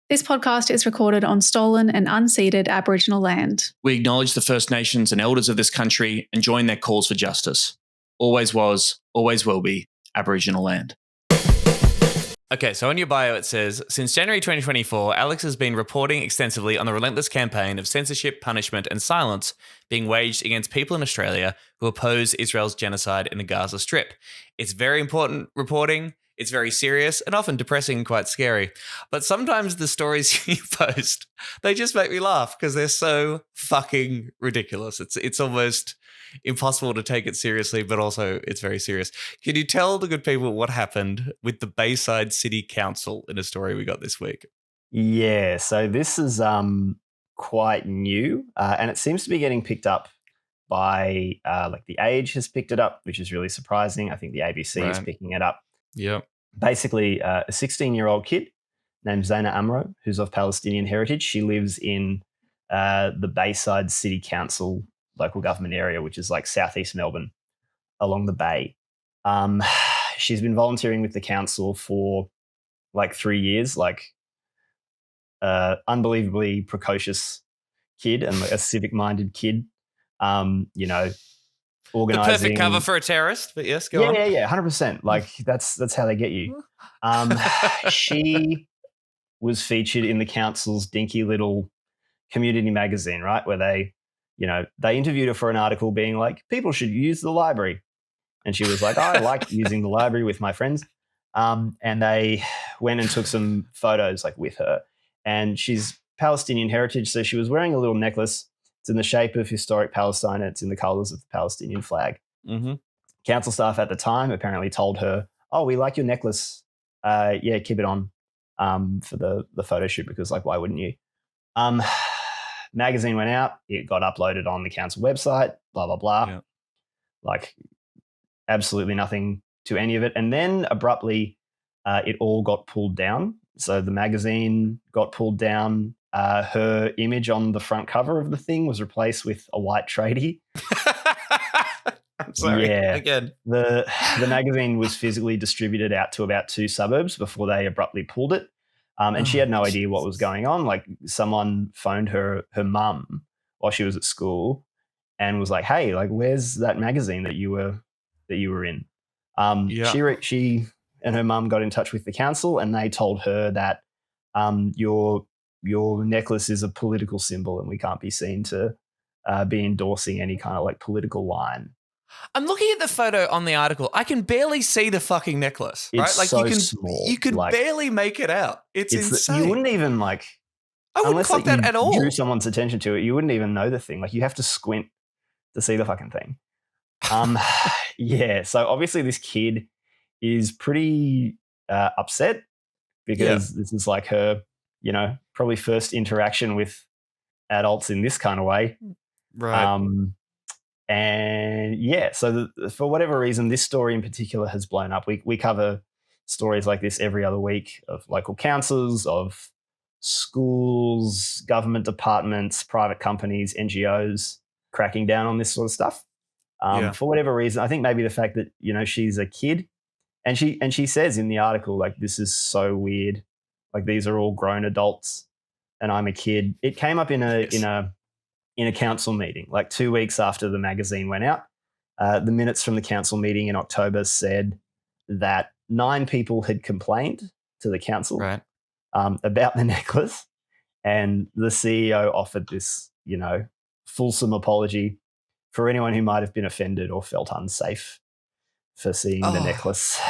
This podcast is recorded on stolen and unceded Aboriginal land. We acknowledge the First Nations and elders of this country and join their calls for justice. Always was, always will be Aboriginal land. Okay, so on your bio it says, since January 2024, Alex has been reporting extensively on the relentless campaign of censorship, punishment and silence being waged against people in Australia who oppose Israel's genocide in the Gaza Strip. It's very important reporting. It's very serious and often depressing and quite scary. But sometimes the stories you post, they just make me laugh because they're so fucking ridiculous. It's almost impossible to take it seriously, but also it's very serious. Can you tell the good people what happened with the Bayside City Council in a story we got this week? Yeah, so this is quite new and it seems to be getting picked up by like The Age has picked it up, which is really surprising. I think the ABC is picking it up. Yeah. Basically, a 16-year-old kid named Zaina Amro, who's of Palestinian heritage. She lives in the Bayside City Council local government area, which is like southeast Melbourne along the bay. She's been volunteering with the council for like 3 years, like unbelievably precocious kid and a civic-minded kid, organising. The perfect cover for a terrorist, but yes, go on. Yeah, 100%. Like that's how they get you. She was featured in the council's dinky little community magazine, right, where they interviewed her for an article being like, people should use the library. And she was like, I like using the library with my friends. And they went and took some photos like with her. And she's Palestinian heritage, so she was wearing a little necklace. It's in the shape of historic Palestine. It's in the colours of the Palestinian flag. Mm-hmm. Council staff at the time apparently told her, oh, we like your necklace. Yeah, keep it on for the photo shoot because, like, why wouldn't you? Magazine went out. It got uploaded on the council website, blah, blah, blah. Yeah. Like, absolutely nothing to any of it. And then abruptly, it all got pulled down. So the magazine got pulled down. Her image on the front cover of the thing was replaced with a white tradie. I'm sorry. Yeah. Again. The magazine was physically distributed out to about 2 suburbs before they abruptly pulled it. And she had no idea what was going on. Like, someone phoned her mum while she was at school and was like, hey, like, where's that magazine that you were in? She and her mum got in touch with the council and they told her that your necklace is a political symbol and we can't be seen to be endorsing any kind of like political line. I'm looking at the photo on the article. I can barely see the fucking necklace, right? It's like so you can small. you can like, barely make it out. It's insane. You wouldn't even like I wouldn't clock that at all. Drew someone's attention to it. You wouldn't even know the thing. Like, you have to squint to see the fucking thing. Yeah. So obviously this kid is pretty upset because this is like her, probably first interaction with adults in this kind of way. Right. And yeah, so for whatever reason, this story in particular has blown up. We cover stories like this every other week of local councils, of schools, government departments, private companies, NGOs cracking down on this sort of stuff. For whatever reason, I think maybe the fact that, she's a kid and she says in the article, like, this is so weird. Like, these are all grown adults and I'm a kid. It came up in a council meeting, like 2 weeks after the magazine went out. The minutes from the council meeting in October said that 9 people had complained to the council about the necklace, and the CEO offered this, fulsome apology for anyone who might have been offended or felt unsafe for seeing the necklace.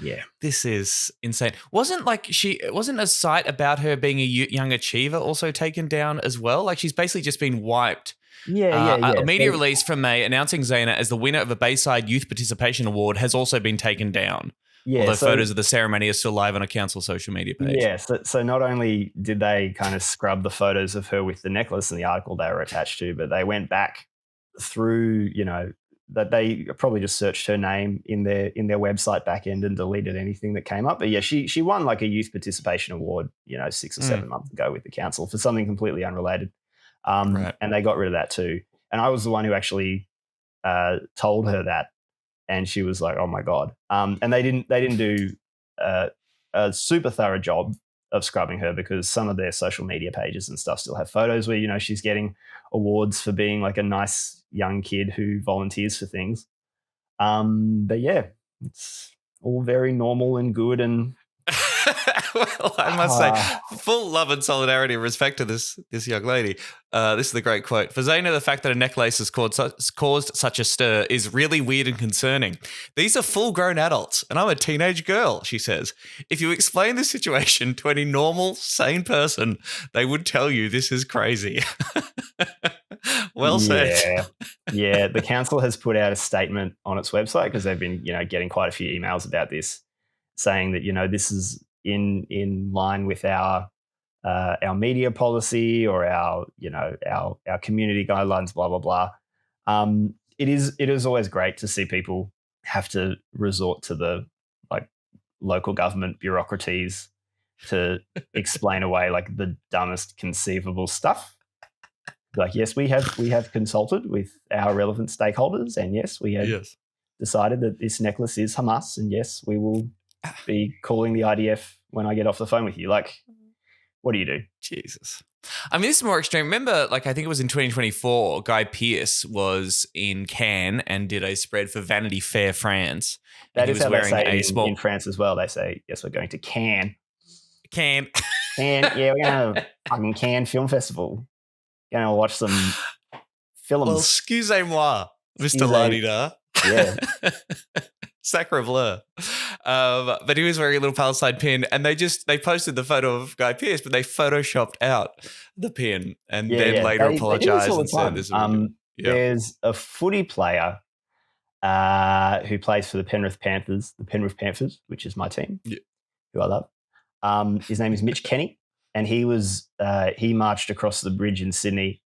Yeah. This is insane. Wasn't a site about her being a young achiever also taken down as well? Like, she's basically just been wiped. A media release from May announcing Zaina as the winner of a Bayside Youth Participation Award has also been taken down. Yeah, although photos of the ceremony are still live on a council social media page. Yeah, so not only did they kind of scrub the photos of her with the necklace and the article they were attached to, but they went back through, that they probably just searched her name in their website backend and deleted anything that came up. But yeah, she won like a youth participation award, 6 or 7 months ago with the council for something completely unrelated. And they got rid of that too. And I was the one who actually told her that, and she was like, "Oh my God!" And they didn't do a super thorough job scrubbing her, because some of their social media pages and stuff still have photos where, you know, she's getting awards for being like a nice young kid who volunteers for things. But yeah, it's all very normal and good. And well, I must say, full love and solidarity and respect to this young lady. This is the great quote. For Zaina, the fact that a necklace has caused such a stir is really weird and concerning. These are full-grown adults, and I'm a teenage girl, she says. If you explain this situation to any normal, sane person, they would tell you this is crazy. Well said. Yeah. The council has put out a statement on its website, because they've been, you know, getting quite a few emails about this, saying that, you know, this is in line with our media policy, or our community guidelines, blah blah blah. It is always great to see people have to resort to the like local government bureaucracies to explain away like the dumbest conceivable stuff. Like, yes, we have consulted with our relevant stakeholders, and yes, we have decided that this necklace is Hamas, and yes, we will be calling the IDF when I get off the phone with you. Like, what do you do? Jesus. I mean, this is more extreme. Remember, like, I think it was in 2024, Guy Pearce was in Cannes and did a spread for Vanity Fair France. That is how they say in France as well. They say, yes, we're going to Cannes. Cannes. Yeah, we're going to fucking Cannes Film Festival. Going to watch some films. Well, excusez-moi, Mr. La-di-da. Yeah. Sacre bleu. But he was wearing a little Palestine pin, and they posted the photo of Guy Pearce, but they photoshopped out the pin and then later apologized and said this. There's a footy player who plays for the Penrith Panthers, which is my team, who I love. His name is Mitch Kenny, and he marched across the bridge in Sydney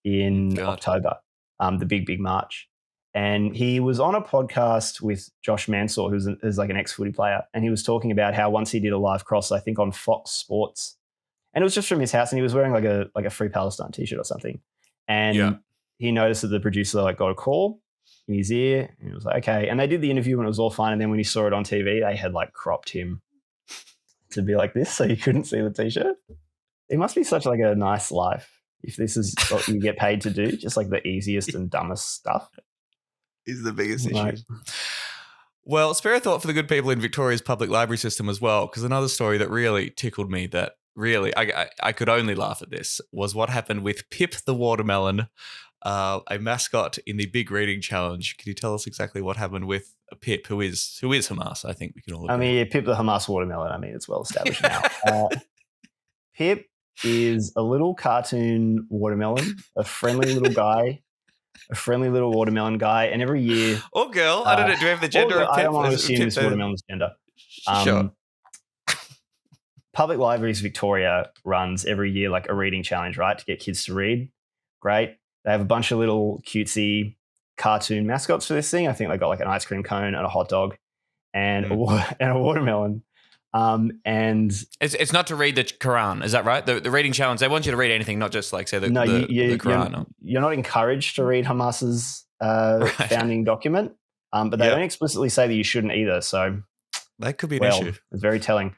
in October, the big march. And he was on a podcast with Josh Mansour, who's like an ex-footy player, and he was talking about how once he did a live cross, I think on Fox Sports, and it was just from his house, and he was wearing like a Free Palestine t-shirt or something, and he noticed that the producer like got a call in his ear, and he was like, okay, and they did the interview and it was all fine, and then when he saw it on TV, they had like cropped him to be like this, so you couldn't see the t-shirt. It must be such like a nice life if this is what you get paid to do, just like the easiest and dumbest stuff. Is the biggest issue. Well, spare a thought for the good people in Victoria's public library system as well, because another story that really tickled me, that really I could only laugh at this, was what happened with Pip the watermelon, a mascot in the Big Reading Challenge. Can you tell us exactly what happened with Pip, who is Hamas? I think we can all agree. I mean, Pip the Hamas watermelon. I mean, it's well established now. Pip is a little cartoon watermelon, a friendly little guy. A friendly little watermelon guy, and every year... Or girl. I don't know. Do we have the gender of Pip? I don't want to assume this watermelon's gender. Sure. Public Libraries Victoria runs every year like a reading challenge, right, to get kids to read. Great. They have a bunch of little cutesy cartoon mascots for this thing. I think they got like an ice cream cone and a hot dog and a watermelon. And it's not to read the Quran, is that right? The reading challenge, they want you to read anything, not just like say the Quran. You're not encouraged to read Hamas's founding document, but they don't explicitly say that you shouldn't either. So that could be an issue. It's very telling.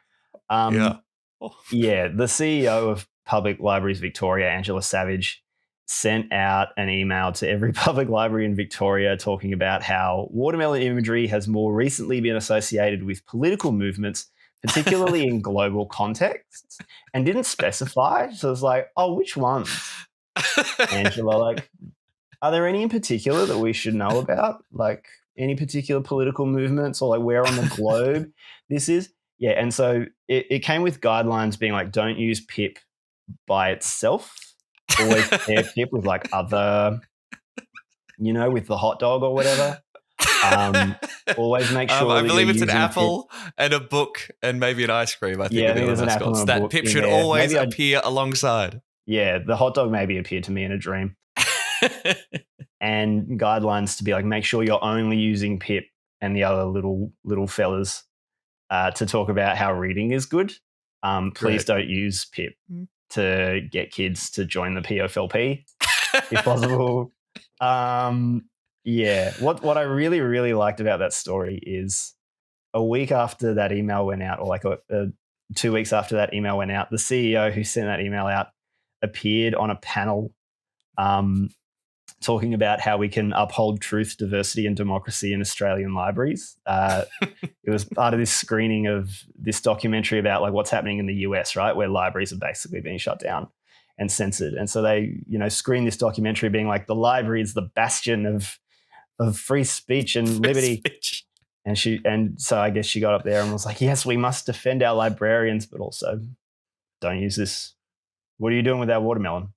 The CEO of Public Libraries Victoria, Angela Savage, sent out an email to every public library in Victoria talking about how watermelon imagery has more recently been associated with political movements, particularly in global contexts, and didn't specify. So it's like, oh, which ones? Angela, like, are there any in particular that we should know about? Like any particular political movements, or like where on the globe this is? Yeah, and so it came with guidelines being like, don't use Pip by itself. Always pair Pip with like other, with the hot dog or whatever. Always make sure. I believe it's an apple and a book and maybe an ice cream. I think there's an apple and a book. Pip should always appear alongside. Yeah, the hot dog maybe appeared to me in a dream. And guidelines to be like, make sure you're only using Pip and the other little fellas to talk about how reading is good. Please don't use Pip to get kids to join the PFLP if possible. What I really, really liked about that story is a week after that email went out, or like a 2 weeks after that email went out, the CEO who sent that email out appeared on a panel talking about how we can uphold truth, diversity, and democracy in Australian libraries. It was part of this screening of this documentary about like what's happening in the US, right, where libraries are basically being shut down and censored. And so they, screened this documentary being like the library is the bastion of free speech and liberty. And so I guess she got up there and was like, yes, we must defend our librarians, but also don't use this. What are you doing with that watermelon?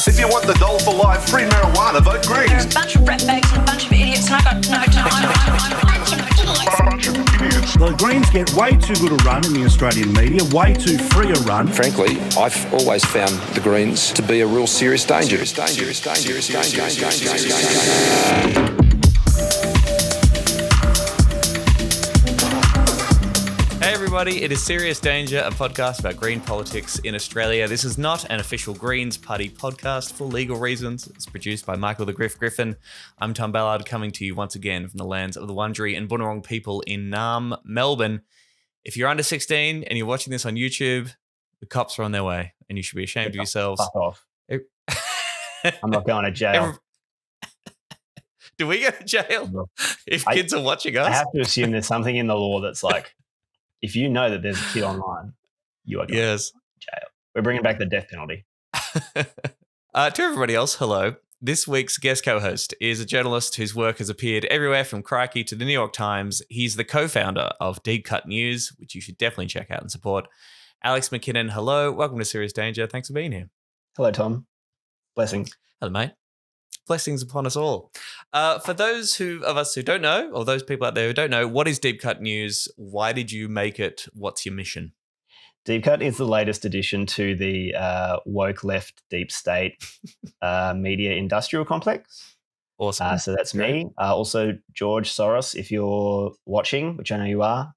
If you want the dole for life, free marijuana, vote Green. There's a bunch of ratbags and a bunch of idiots, and I got no time. I'm a bunch of idiots. The Greens get way too good a run in the Australian media, way too free a run. Frankly, I've always found the Greens to be a real serious danger. Hey everybody, it is Serious Danger, a podcast about green politics in Australia. This is not an official Greens Party podcast for legal reasons. It's produced by Michael the Griffin. I'm Tom Ballard, coming to you once again from the lands of the Wurundjeri and Bunurong people in Naarm, Melbourne. If you're under 16 and you're watching this on YouTube, the cops are on their way and you should be ashamed of yourselves. Fuck off. I'm not going to jail. Do we go to jail if kids are watching us? I have to assume there's something in the law that's like, if you know that there's a kid online, you are going to jail. We're bringing back the death penalty. To everybody else, hello. This week's guest co-host is a journalist whose work has appeared everywhere from Crikey to the New York Times. He's the co-founder of Deepcut News, which you should definitely check out and support. Alex McKinnon, hello. Welcome to Serious Danger. Thanks for being here. Hello, Tom. Blessings. Hello, mate. Blessings upon us all. For those of us who don't know, or those people out there who don't know, what is Deepcut News? Why did you make it? What's your mission? Deepcut is the latest addition to the woke left deep state media industrial complex. Awesome. So that's me. Also, George Soros, if you're watching, which I know you are,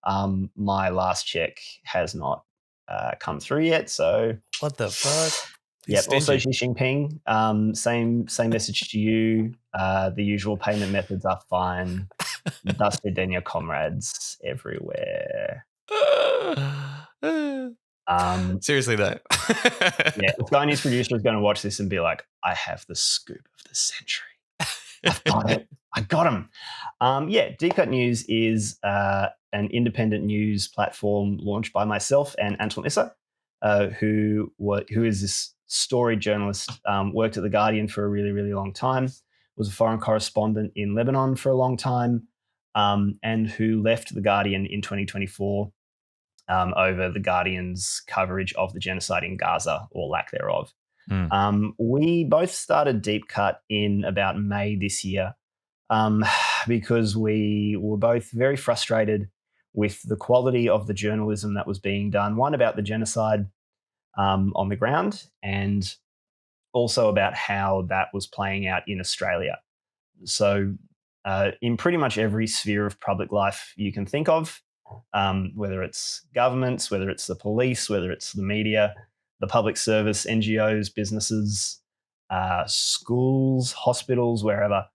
my last check has not come through yet. So what the fuck? Yep. Also, Xi Jinping, same message to you. The usual payment methods are fine. Dusted and your comrades everywhere. Seriously though. Yeah, the Sky News producer is going to watch this and be like, I have the scoop of the century. I've got it. I got him. Deepcut News is an independent news platform launched by myself and Anton Issa, who is this story journalist, worked at The Guardian for a really, really long time, was a foreign correspondent in Lebanon for a long time, and who left The Guardian in 2024 over The Guardian's coverage of the genocide in Gaza, or lack thereof. We both started Deepcut in about May this year because we were both very frustrated with the quality of the journalism that was being done, one about the genocide on the ground, and also about how that was playing out in Australia. So in pretty much every sphere of public life you can think of, whether it's governments, whether it's the police, whether it's the media, the public service, NGOs, businesses, schools, hospitals, wherever,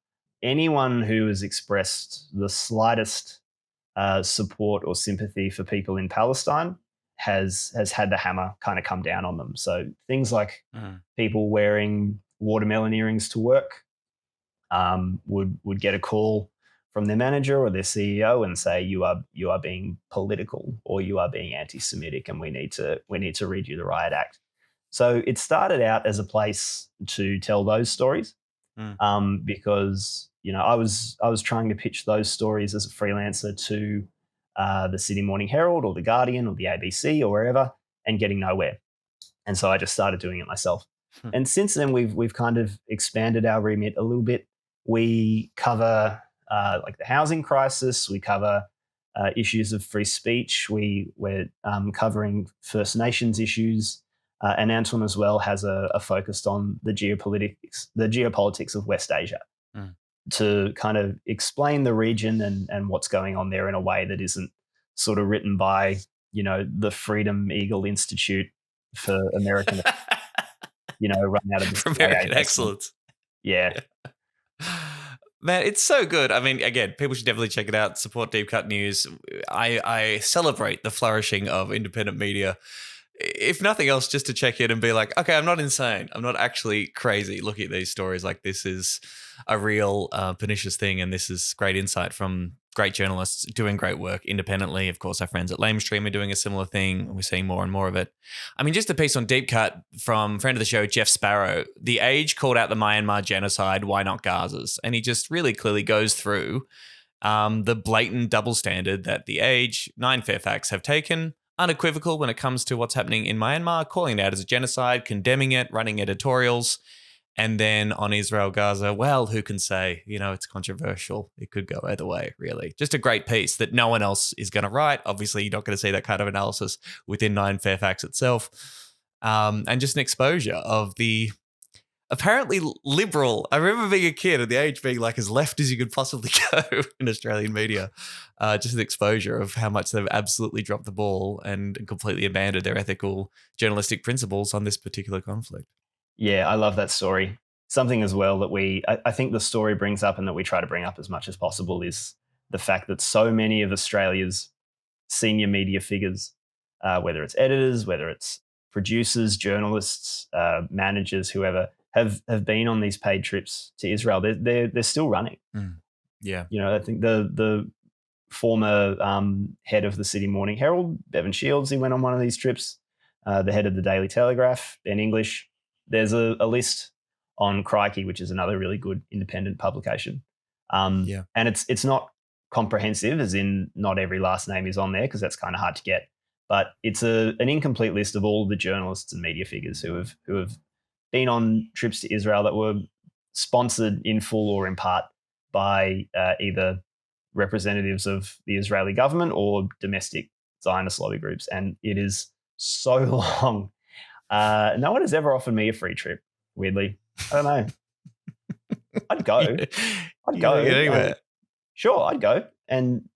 anyone who has expressed the slightest support or sympathy for people in Palestine has had the hammer kind of come down on them. So things like people wearing watermelon earrings to work would get a call from their manager or their CEO and say, you are being political or you are being anti-Semitic, and we need to read you the riot act. So it started out as a place to tell those stories because I was trying to pitch those stories as a freelancer to the Sydney Morning Herald or the Guardian or the ABC or wherever, and getting nowhere. And so I just started doing it myself. And since then, we've kind of expanded our remit a little bit. We cover like the housing crisis. We cover issues of free speech. We're covering First Nations issues. And Anton as well has a focus on the geopolitics of West Asia. To kind of explain the region and what's going on there in a way that isn't sort of written by, the Freedom Eagle Institute for American, run out of for American excellence. Yeah. Man, it's so good. I mean, again, people should definitely check it out. Support Deepcut News. I celebrate the flourishing of independent media. If nothing else, just to check in and be like, okay, I'm not insane. I'm not actually crazy looking at these stories. Like, this is a real pernicious thing, and this is great insight from great journalists doing great work independently. Of course, our friends at Lamestream are doing a similar thing. We're seeing more and more of it. I mean, just a piece on Deepcut from friend of the show, Jeff Sparrow. The Age called out the Myanmar genocide, why not Gaza's? And he just really clearly goes through the blatant double standard that The Age, 9 Fairfax have taken, unequivocal when it comes to what's happening in Myanmar, calling it out as a genocide, condemning it, running editorials. And then on Israel, Gaza, well, who can say? You know, it's controversial. It could go either way, really. Just a great piece that no one else is going to write. Obviously, you're not going to see that kind of analysis within 9 Fairfax itself. And just an exposure of the apparently liberal. I remember being a kid and The Age being like as left as you could possibly go in Australian media. Just an exposure of how much they've absolutely dropped the ball and completely abandoned their ethical journalistic principles on this particular conflict. Yeah, I love that story. Something as well that I think the story brings up and that we try to bring up as much as possible is the fact that so many of Australia's senior media figures, whether it's editors, whether it's producers, journalists, managers, whoever, have been on these paid trips to Israel. They're still running. Yeah. You know, I think the former head of the Sydney Morning Herald, Bevan Shields, he went on one of these trips. The head of the Daily Telegraph, Ben English. There's a list on Crikey, which is another really good independent publication. And it's not comprehensive, as in not every last name is on there because that's kind of hard to get. But it's an incomplete list of all the journalists and media figures who have been on trips to Israel that were sponsored in full or in part by either representatives of the Israeli government or domestic Zionist lobby groups. And it is so long. No one has ever offered me a free trip, weirdly. I don't know. I'd go. I'd go. Anywhere. Sure, I'd go. And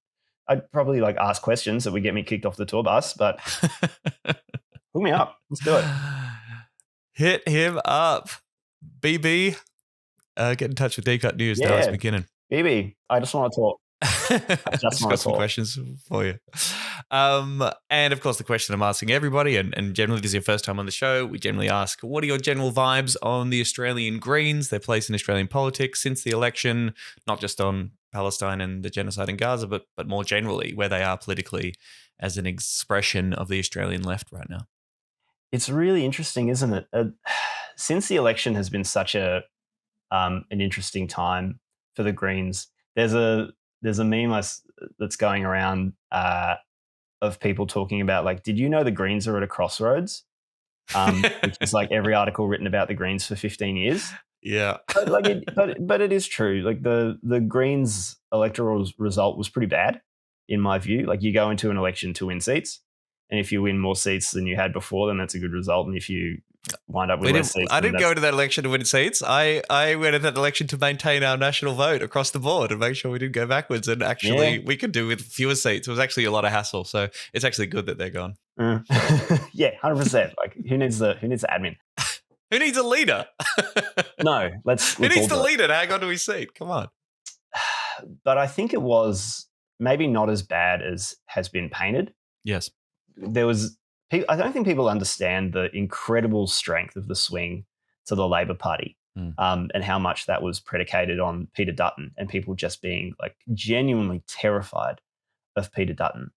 I'd probably ask questions that would get me kicked off the tour bus, but hook me up. Let's do it. Hit him up. BB, get in touch with Deepcut News. Yeah. Dallas McKinnon. BB, I just want to talk. I've got some questions for you. And of course, the question I'm asking everybody, and generally this is your first time on the show, we generally ask, what are your general vibes on the Australian Greens, their place in Australian politics since the election, not just on Palestine and the genocide in Gaza, but more generally, where they are politically as an expression of the Australian left right now? It's really interesting, isn't it? Since the election has been such an interesting time for the Greens, there's a meme that's going around of people talking about did you know the Greens are at a crossroads? Which is every article written about the Greens for 15 years. Yeah. But it is true. The Greens electoral result was pretty bad in my view. You go into an election to win seats, and if you win more seats than you had before, then that's a good result. And if you wind up with less seats, I didn't go to that election to win seats. I went to that election to maintain our national vote across the board and make sure we didn't go backwards. And actually, we could do with fewer seats. It was actually a lot of hassle. So it's actually good that they're gone. Yeah, 100%. Who needs the admin? Who needs a leader? No, Who needs the leader to hang on to his seat? Come on. But I think it was maybe not as bad as has been painted. Yes. I don't think people understand the incredible strength of the swing to the Labor Party and how much that was predicated on Peter Dutton and people just being genuinely terrified of Peter Dutton.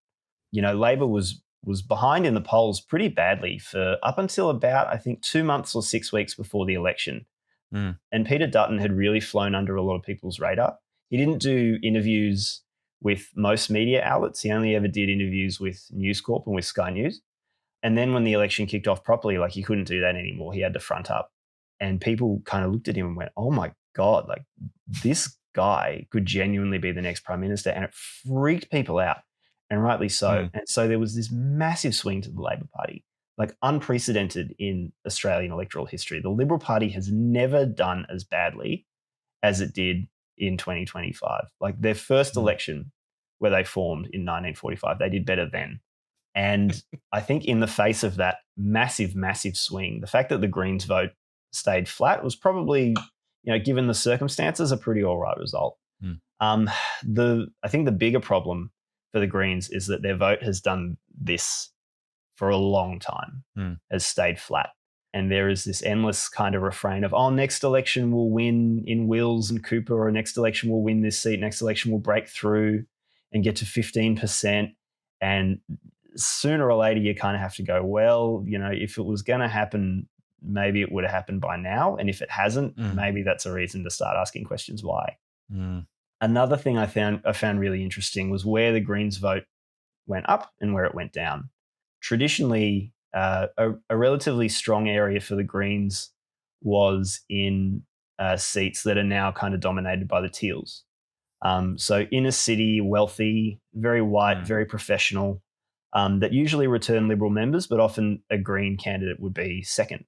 You know, Labor was behind in the polls pretty badly for up until about, I think, 2 months or 6 weeks before the election. And Peter Dutton had really flown under a lot of people's radar. He didn't do interviews with most media outlets. He only ever did interviews with News Corp and with Sky News. And then when the election kicked off properly, he couldn't do that anymore. He had to front up. And people kind of looked at him and went, oh my God, this guy could genuinely be the next prime minister. And it freaked people out, and rightly so. And so there was this massive swing to the Labor Party, unprecedented in Australian electoral history. The Liberal Party has never done as badly as it did in 2025. Their first election where they formed in 1945, they did better then. And I think in the face of that massive, massive swing, the fact that the Greens vote stayed flat was probably, given the circumstances, a pretty all right result. Mm. I think the bigger problem for the Greens is that their vote has done this for a long time, has stayed flat. And there is this endless kind of refrain of, next election will win in Wills and Cooper, or next election will win this seat, next election will break through and get to 15%. And sooner or later, you kind of have to go, well, if it was going to happen, maybe it would have happened by now. And if it hasn't, maybe that's a reason to start asking questions why. Another thing I found really interesting was where the Greens vote went up and where it went down. Traditionally, a relatively strong area for the Greens was in seats that are now kind of dominated by the Teals. So inner city, wealthy, very white, very professional, that usually return Liberal members, but often a Green candidate would be second.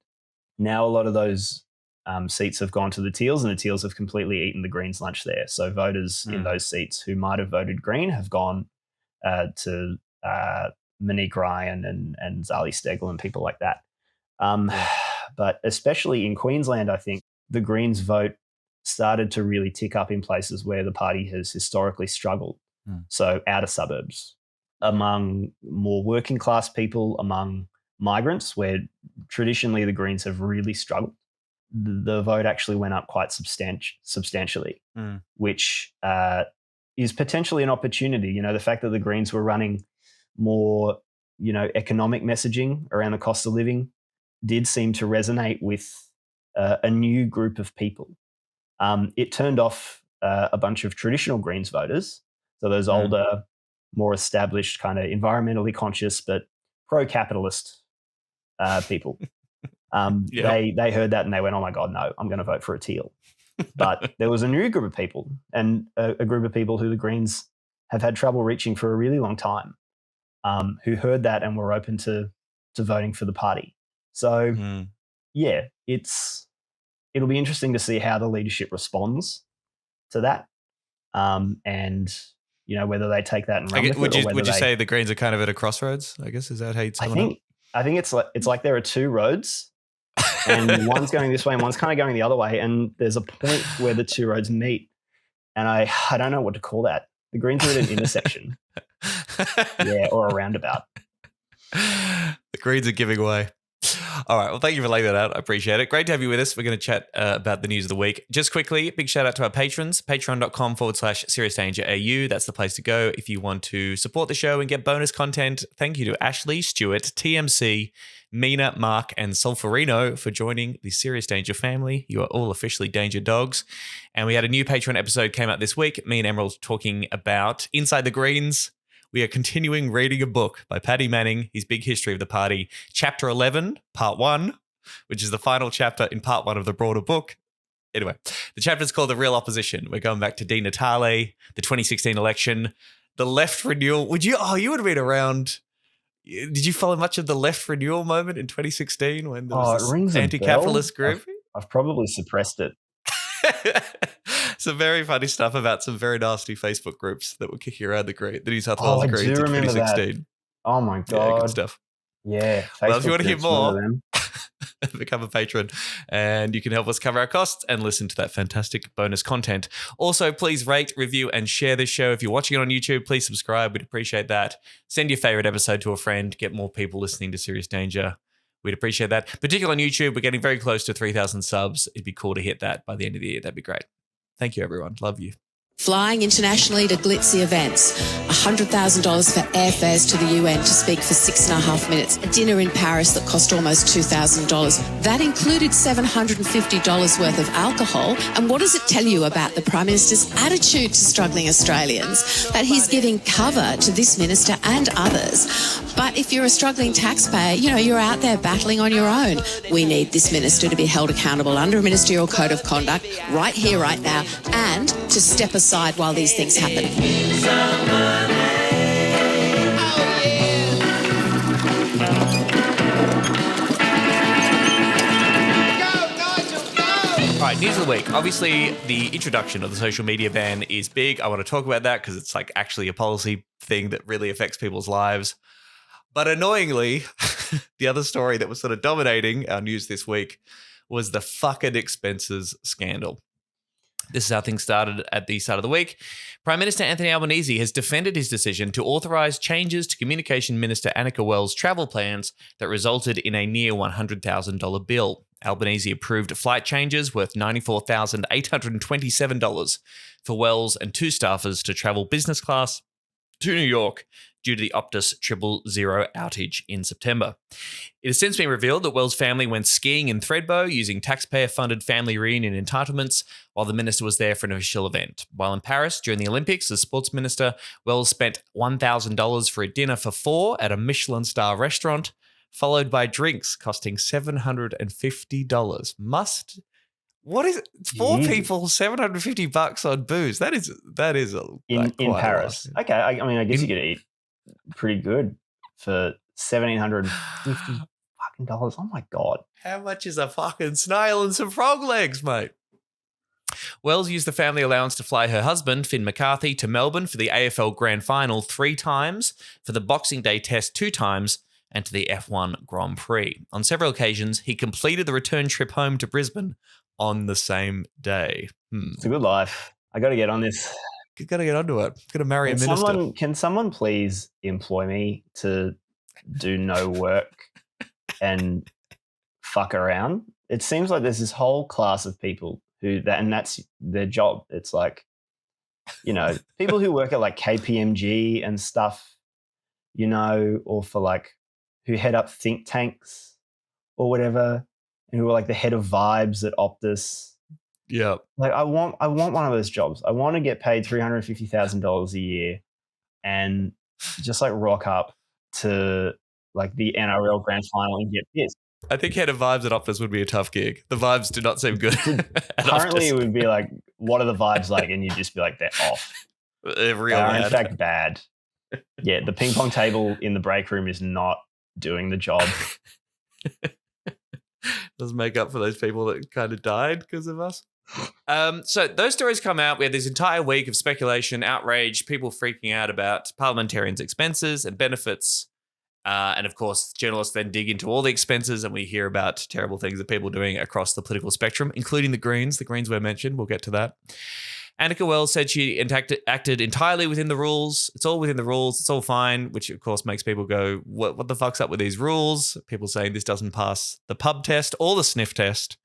Now a lot of those seats have gone to the Teals, and the Teals have completely eaten the Greens' lunch there. So voters in those seats who might have voted Green have gone to Monique Ryan and Zali Steggall and people like that. But especially in Queensland, I think the Greens vote started to really tick up in places where the party has historically struggled. So outer suburbs, among more working class people, among migrants, where traditionally the Greens have really struggled. The vote actually went up quite substantially, which is potentially an opportunity. The fact that the Greens were running more, economic messaging around the cost of living did seem to resonate with a new group of people. It turned off a bunch of traditional Greens voters, so those older, more established, kind of environmentally conscious but pro-capitalist people. They heard that and they went, oh my God, no, I'm going to vote for a Teal. But there was a new group of people, and a group of people who the Greens have had trouble reaching for a really long time, who heard that and were open to voting for the party. So, it'll be interesting to see how the leadership responds to that, and whether they take that and run with it. Would you say the Greens are kind of at a crossroads? I guess, is that how you'd sum it up? I think it's like there are two roads, and one's going this way and one's kind of going the other way, and there's a point where the two roads meet, and I don't know what to call that. The Greens are at an intersection, or a roundabout. The Greens are giving way. All right. Well, thank you for laying that out. I appreciate it. Great to have you with us. We're going to chat about the news of the week. Just quickly, big shout out to our patrons, patreon.com/SeriousDangerAU. That's the place to go if you want to support the show and get bonus content. Thank you to Ashley, Stuart, TMC, Mina, Mark, and Solferino for joining the Serious Danger family. You are all officially Danger Dogs. And we had a new Patreon episode came out this week. Me and Emerald talking about Inside the Greens. We are continuing reading a book by Paddy Manning, his big history of the party, Chapter 11, Part 1, which is the final chapter in Part 1 of the broader book. Anyway, the chapter is called The Real Opposition. We're going back to Di Natale, the 2016 election, the left renewal. You would have been around. Did you follow much of the left renewal moment in 2016 when there was this anti-capitalist group? I've probably suppressed it. Some very funny stuff about some very nasty Facebook groups that were kicking around the New South Wales Greens in 2016. That. Oh my God. Yeah, good stuff. Yeah. Well, if you want to hear more, become a patron and you can help us cover our costs and listen to that fantastic bonus content. Also, please rate, review, and share this show. If you're watching it on YouTube, please subscribe. We'd appreciate that. Send your favorite episode to a friend. Get more people listening to Serious Danger. We'd appreciate that. Particularly on YouTube, we're getting very close to 3,000 subs. It'd be cool to hit that by the end of the year. That'd be great. Thank you, everyone. Love you. Flying internationally to glitzy events, $100,000 for airfares to the UN to speak for 6.5 minutes, a dinner in Paris that cost almost $2,000. That included $750 worth of alcohol. And what does it tell you about the Prime Minister's attitude to struggling Australians? That he's giving cover to this minister and others. But if you're a struggling taxpayer, you're out there battling on your own. We need this minister to be held accountable under a ministerial code of conduct right here, right now, and to step aside while these things happen. All right, news of the week. Obviously, the introduction of the social media ban is big. I want to talk about that because it's like actually a policy thing that really affects people's lives. But annoyingly, the other story that was sort of dominating our news this week was the fucking expenses scandal. This is how things started at the start of the week. Prime Minister Anthony Albanese has defended his decision to authorise changes to Communication Minister Annika Wells' travel plans that resulted in a near $100,000 bill. Albanese approved flight changes worth $94,827 for Wells and 2 staffers to travel business class to New York due to the Optus 000 outage in September. It has since been revealed that Wells' family went skiing in Thredbo using taxpayer-funded family reunion entitlements while the minister was there for an official event. While in Paris during the Olympics as sports minister, Wells spent $1,000 for a dinner for 4 at a Michelin star restaurant, followed by drinks costing $750. What is it? 4 people, $750 on booze. That is in Paris. Okay, I mean, I guess you could eat pretty good for $1,750 fucking dollars. Oh my god! How much is a fucking snail and some frog legs, mate? Wells used the family allowance to fly her husband, Finn McCarthy, to Melbourne for the AFL Grand Final 3 times, for the Boxing Day Test 2 times, and to the F1 Grand Prix. On several occasions, he completed the return trip home to Brisbane on the same day. It's a good life. I got to get on this. You got to get onto it. Got to marry a minister. Can someone please employ me to do no work and fuck around? It seems like there's this whole class of people and that's their job. It's like, people who work at like KPMG and stuff, or for like who head up think tanks or whatever, and who are like the head of vibes at Optus. Yeah. Like I want one of those jobs. I want to get paid $350,000 a year and just like rock up to like the NRL grand final and get pissed. I think head of vibes at Optus would be a tough gig. The vibes do not seem good. Currently it would be like, what are the vibes like? And you'd just be like, they're off. They're real bad. In fact, bad. Yeah, the ping pong table in the break room is not doing the job. Doesn't make up for those people that kind of died because of us. So those stories come out. We had this entire week of speculation, outrage, people freaking out about parliamentarians' expenses and benefits. And of course, journalists then dig into all the expenses and we hear about terrible things that people are doing across the political spectrum, including the Greens. The Greens were mentioned. We'll get to that. Annika Wells said she acted entirely within the rules. It's all within the rules. It's all fine, which of course makes people go, what the fuck's up with these rules? People saying this doesn't pass the pub test or the sniff test.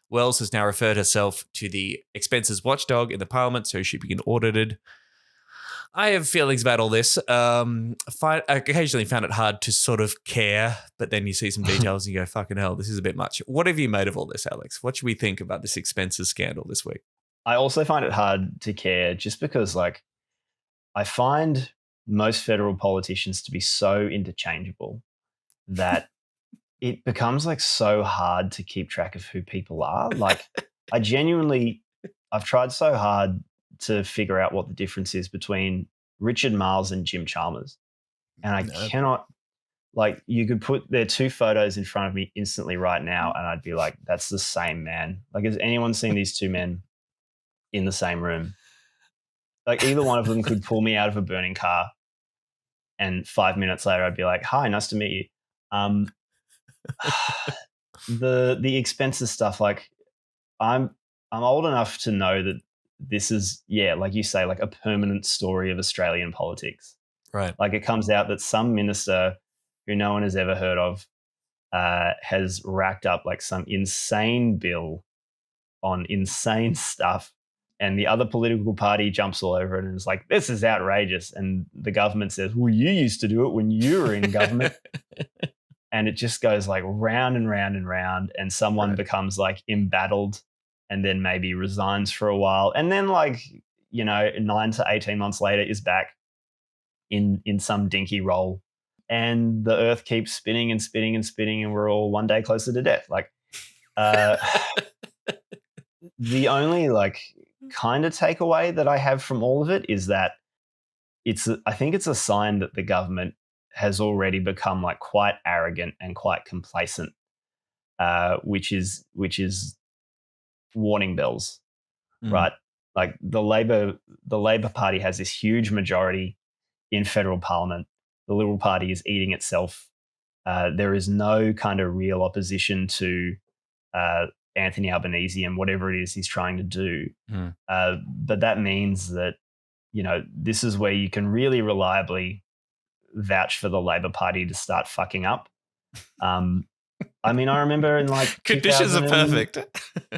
Wells has now referred herself to the expenses watchdog in the parliament, so she began audited. I have feelings about all this. I occasionally found it hard to sort of care, but then you see some details and you go, fucking hell, this is a bit much. What have you made of all this, Alex? What should we think about this expenses scandal this week? I also find it hard to care just because, like, I find most federal politicians to be so interchangeable that it becomes like so hard to keep track of who people are. Like, I've tried so hard to figure out what the difference is between Richard Marles and Jim Chalmers. And I cannot, like, you could put their 2 photos in front of me instantly right now and I'd be like, that's the same man. Like, has anyone seen these 2 men in the same room? Like, either one of them could pull me out of a burning car and 5 minutes later I'd be like, hi, nice to meet you. The expenses stuff, like, I'm old enough to know that this is, like you say, like a permanent story of Australian politics. Right. Like, it comes out that some minister who no one has ever heard of has racked up like some insane bill on insane stuff, and the other political party jumps all over it and is like, this is outrageous. And the government says, well, you used to do it when you were in government. And it just goes like round and round and round, and someone becomes like embattled and then maybe resigns for a while. And then, like, 9 to 18 months later is back in some dinky role. And the earth keeps spinning and spinning and spinning, and we're all one day closer to death. Like, the only like kind of takeaway that I have from all of it is that I think it's a sign that the government has already become like quite arrogant and quite complacent, which is warning bells, right? Like, the Labor Party has this huge majority in federal parliament. The Liberal Party is eating itself. There is no kind of real opposition to Anthony Albanese and whatever it is he's trying to do. Hmm. But that means that, this is where you can really reliably vouch for the Labor Party to start fucking up. I remember in like Conditions are perfect.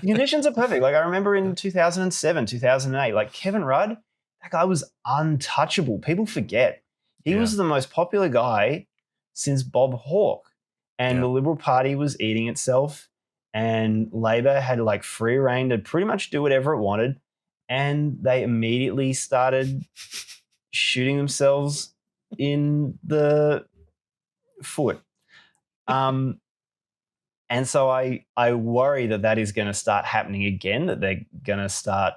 Conditions are perfect. Like I remember in 2007, 2008, like Kevin Rudd, that guy was untouchable. People forget. He was the most popular guy since Bob Hawke. And the Liberal Party was eating itself, and Labor had like free reign to pretty much do whatever it wanted. And they immediately started shooting themselves in the foot. And so I worry that is going to start happening again, that they're going to start,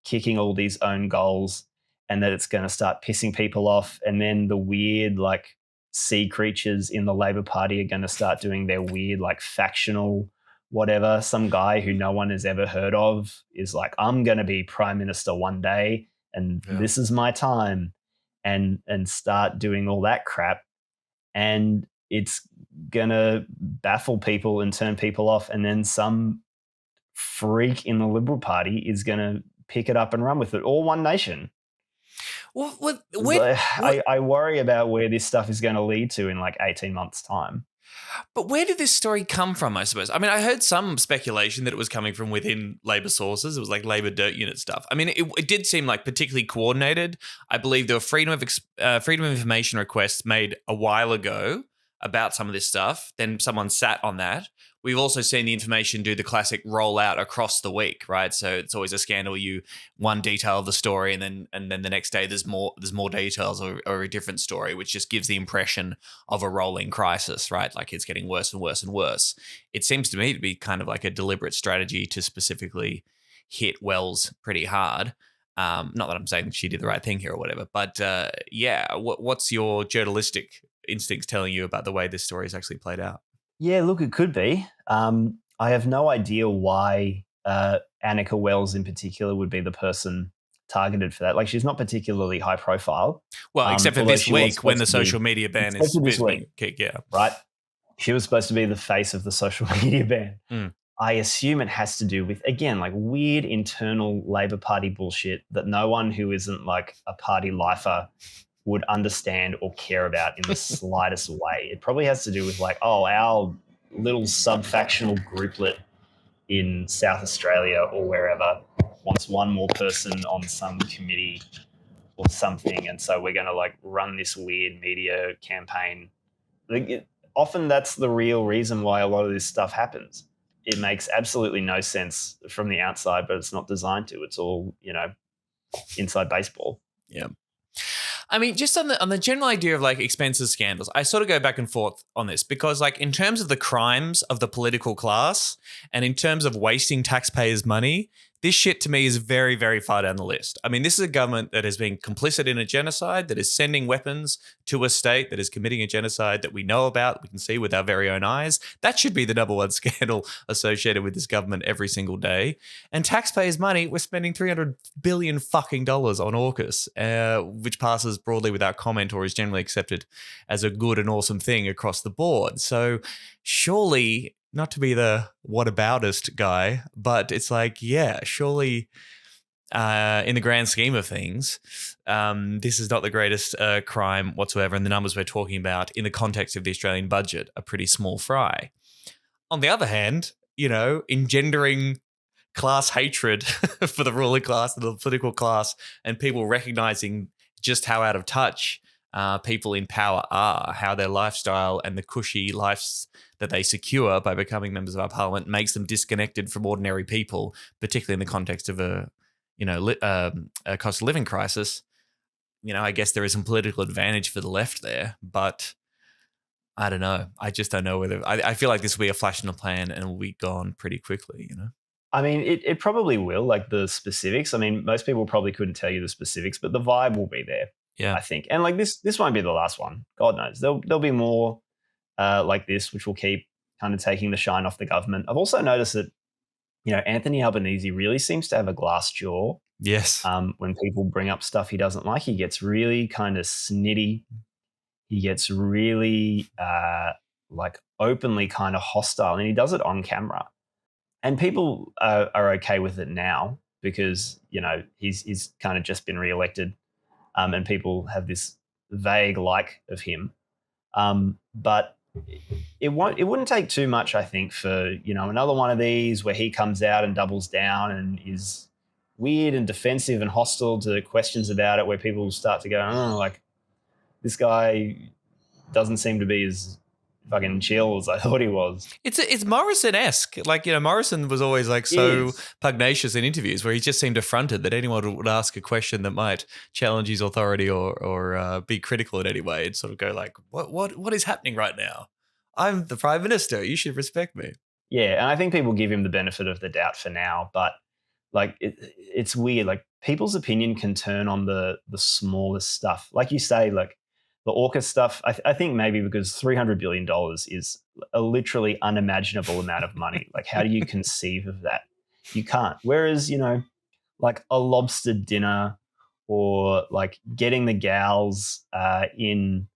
kicking all these own goals, and that it's going to start pissing people off. And then the weird, like, sea creatures in the Labor Party are going to start doing their weird, like, factional whatever. Some guy who no one has ever heard of is like, I'm going to be Prime Minister one day, and this is my time, and start doing all that crap. And it's going to baffle people and turn people off. And then some freak in the Liberal Party is going to pick it up and run with it. All One Nation. I worry about where this stuff is going to lead to in like 18 months' time. But where did this story come from, I suppose? I mean, I heard some speculation that it was coming from within Labor sources. It was like Labor dirt unit stuff. I mean, it did seem like particularly coordinated. I believe there were freedom of information requests made a while ago about some of this stuff. Then someone sat on that. We've also seen the information do the classic rollout across the week, right? So it's always a scandal. One detail of the story, and then the next day there's more details or a different story, which just gives the impression of a rolling crisis, right? Like it's getting worse and worse and worse. It seems to me to be kind of like a deliberate strategy to specifically hit Wells pretty hard. Not that I'm saying she did the right thing here or whatever, but what's your journalistic instincts telling you about the way this story is actually played out? Yeah, look, it could be. I have no idea why Annika Wells in particular would be the person targeted for that. Like, she's not particularly high profile. Well, except for this week when the social media ban is being kicked, right? She was supposed to be the face of the social media ban. I assume it has to do with, again, like weird internal Labor Party bullshit that no one who isn't like a party lifer would understand or care about in the slightest way. It probably has to do with like, our little sub-factional grouplet in South Australia or wherever wants one more person on some committee or something, and so we're going to like run this weird media campaign. Often that's the real reason why a lot of this stuff happens. It makes absolutely no sense from the outside, but it's not designed to. It's all, inside baseball. Yeah. I mean, just on the general idea of like expenses scandals, I sort of go back and forth on this because like in terms of the crimes of the political class and in terms of wasting taxpayers' money, this shit to me is very, very far down the list. I mean, this is a government that has been complicit in a genocide, that is sending weapons to a state that is committing a genocide that we know about, we can see with our very own eyes. That should be the number one scandal associated with this government every single day. And taxpayers' money, we're spending $300 billion fucking dollars on AUKUS, which passes broadly without comment or is generally accepted as a good and awesome thing across the board. So surely, not to be the whataboutist guy, but it's like, yeah, surely in the grand scheme of things, this is not the greatest crime whatsoever. And the numbers we're talking about in the context of the Australian budget are pretty small fry. On the other hand, engendering class hatred for the ruling class and the political class and people recognizing just how out of touch people in power are, how their lifestyle and the cushy lives that they secure by becoming members of our parliament makes them disconnected from ordinary people, particularly in the context of a cost of living crisis. I guess there is some political advantage for the left there, but I don't know. I just don't know whether I feel like this will be a flash in the pan and will be gone pretty quickly, I mean, it probably will, like the specifics. I mean, most people probably couldn't tell you the specifics, but the vibe will be there. Yeah, I think. And like this won't be the last one. God knows. There'll be more like this, which will keep kind of taking the shine off the government. I've also noticed that, Anthony Albanese really seems to have a glass jaw. Yes. When people bring up stuff he doesn't like, he gets really kind of snitty. He gets really like openly kind of hostile, and he does it on camera. And people are okay with it now because, you know, he's kind of just been reelected, and people have this vague like of him. But it wouldn't take too much, I think, for, you know, another one of these where he comes out and doubles down and is weird and defensive and hostile to questions about it, where people start to go, oh, like, this guy doesn't seem to be as fucking chill as I thought he was. It's Morrison-esque. Like, you know, Morrison was always like so pugnacious in interviews where he just seemed affronted that anyone would ask a question that might challenge his authority or be critical in any way and sort of go like, what is happening right now? I'm the Prime Minister. You should respect me. Yeah, and I think people give him the benefit of the doubt for now, but like it's weird. Like people's opinion can turn on the smallest stuff. Like you say, like the AUKUS stuff, I think maybe because $300 billion is a literally unimaginable amount of money. Like, how do you conceive of that? You can't. Whereas, you know, like a lobster dinner or like getting the gals in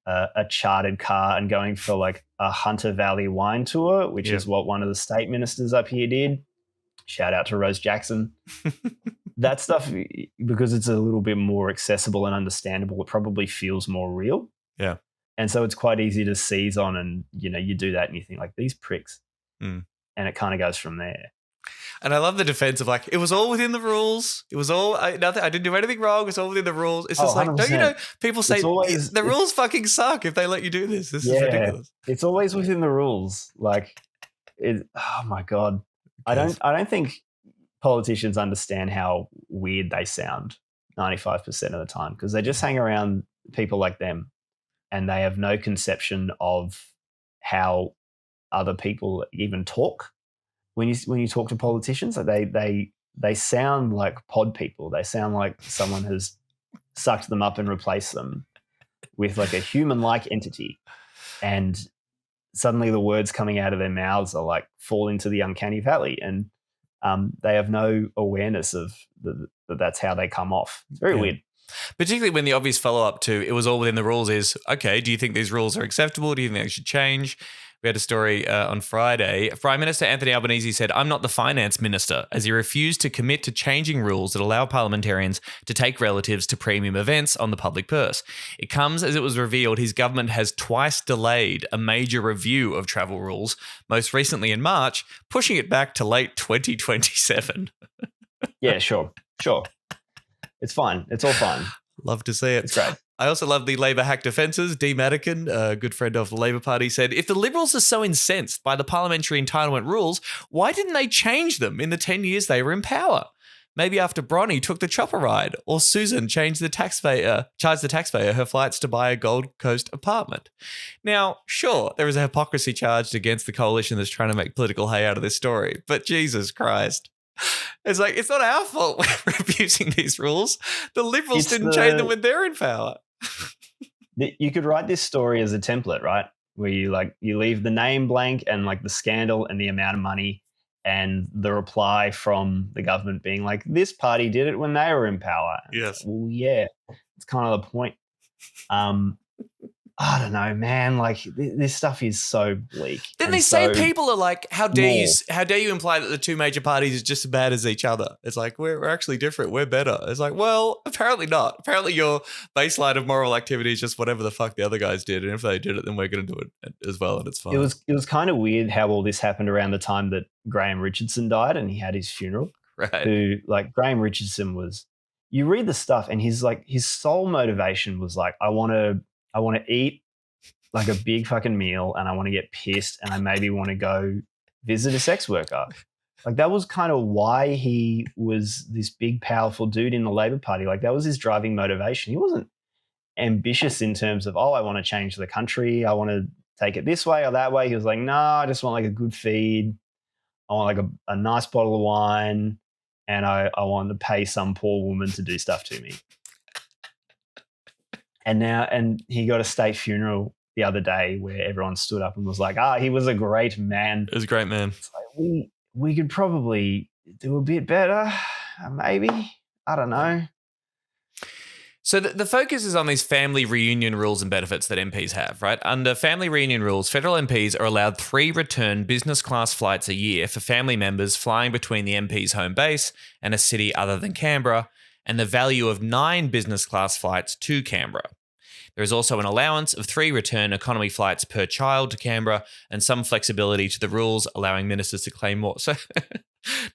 a chartered car and going for like a Hunter Valley wine tour, which is what one of the state ministers up here did. Shout out to Rose Jackson. That stuff, because it's a little bit more accessible and understandable, it probably feels more real. Yeah. And so it's quite easy to seize on, and, you know, you do that and you think like, these pricks. And it kind of goes from there. And I love the defense of like, it was all within the rules. It was all, nothing. I didn't do anything wrong. It was all within the rules. It's just like, 100%. don't you know, people say always, the rules fucking suck if they let you do this. This is ridiculous. It's always within the rules. Like, oh my God. I don't think politicians understand how weird they sound 95% of the time, because they just hang around people like them and they have no conception of how other people even talk. When you talk to politicians, like they sound like pod people. They sound like someone has sucked them up and replaced them with like a human-like entity, and suddenly the words coming out of their mouths are like fall into the uncanny valley, and they have no awareness of that's how they come off. It's very weird. Particularly when the obvious follow-up to it was all within the rules is, okay, do you think these rules are acceptable? Do you think they should change? We had a story on Friday. Prime Minister Anthony Albanese said, I'm not the finance minister, as he refused to commit to changing rules that allow parliamentarians to take relatives to premium events on the public purse. It comes as it was revealed his government has twice delayed a major review of travel rules, most recently in March, pushing it back to late 2027. Yeah, sure. It's fine. It's all fine. Love to see it. It's great. I also love the Labor hack defences. Dee Madigan, a good friend of the Labor Party, said, if the Liberals are so incensed by the parliamentary entitlement rules, why didn't they change them in the 10 years they were in power? Maybe after Bronnie took the chopper ride, or Susan charged the taxpayer her flights to buy a Gold Coast apartment. Now, sure, there is a hypocrisy charged against the coalition that's trying to make political hay out of this story, but Jesus Christ. It's like, it's not our fault we're abusing these rules. The Liberals didn't change them when they're in power. You could write this story as a template, right? Where you leave the name blank and like the scandal and the amount of money and the reply from the government being like, this party did it when they were in power. Yes. Well, yeah, it's kind of the point. I don't know, man. Like this stuff is so bleak. Then they say people are like, how dare you imply that the two major parties are just as bad as each other? It's like, we're actually different. We're better. It's like, well, apparently not. Apparently your baseline of moral activity is just whatever the fuck the other guys did. And if they did it, then we're going to do it as well. And it's fine. It was kind of weird how all this happened around the time that Graham Richardson died and he had his funeral. Right. Graham Richardson was, you read the stuff and his sole motivation was like, I want to eat like a big fucking meal and I want to get pissed and I maybe want to go visit a sex worker. Like that was kind of why he was this big, powerful dude in the Labor Party. Like that was his driving motivation. He wasn't ambitious in terms of, I want to change the country. I want to take it this way or that way. He was like, no, I just want like a good feed. I want like a nice bottle of wine and I want to pay some poor woman to do stuff to me. And he got a state funeral the other day where everyone stood up and was like, he was a great man. It was a great man. It's like, we could probably do a bit better, maybe. I don't know. So the focus is on these family reunion rules and benefits that MPs have, right? Under family reunion rules, federal MPs are allowed 3 return business class flights a year for family members flying between the MP's home base and a city other than Canberra, and the value of 9 business class flights to Canberra. There is also an allowance of 3 return economy flights per child to Canberra and some flexibility to the rules, allowing ministers to claim more. So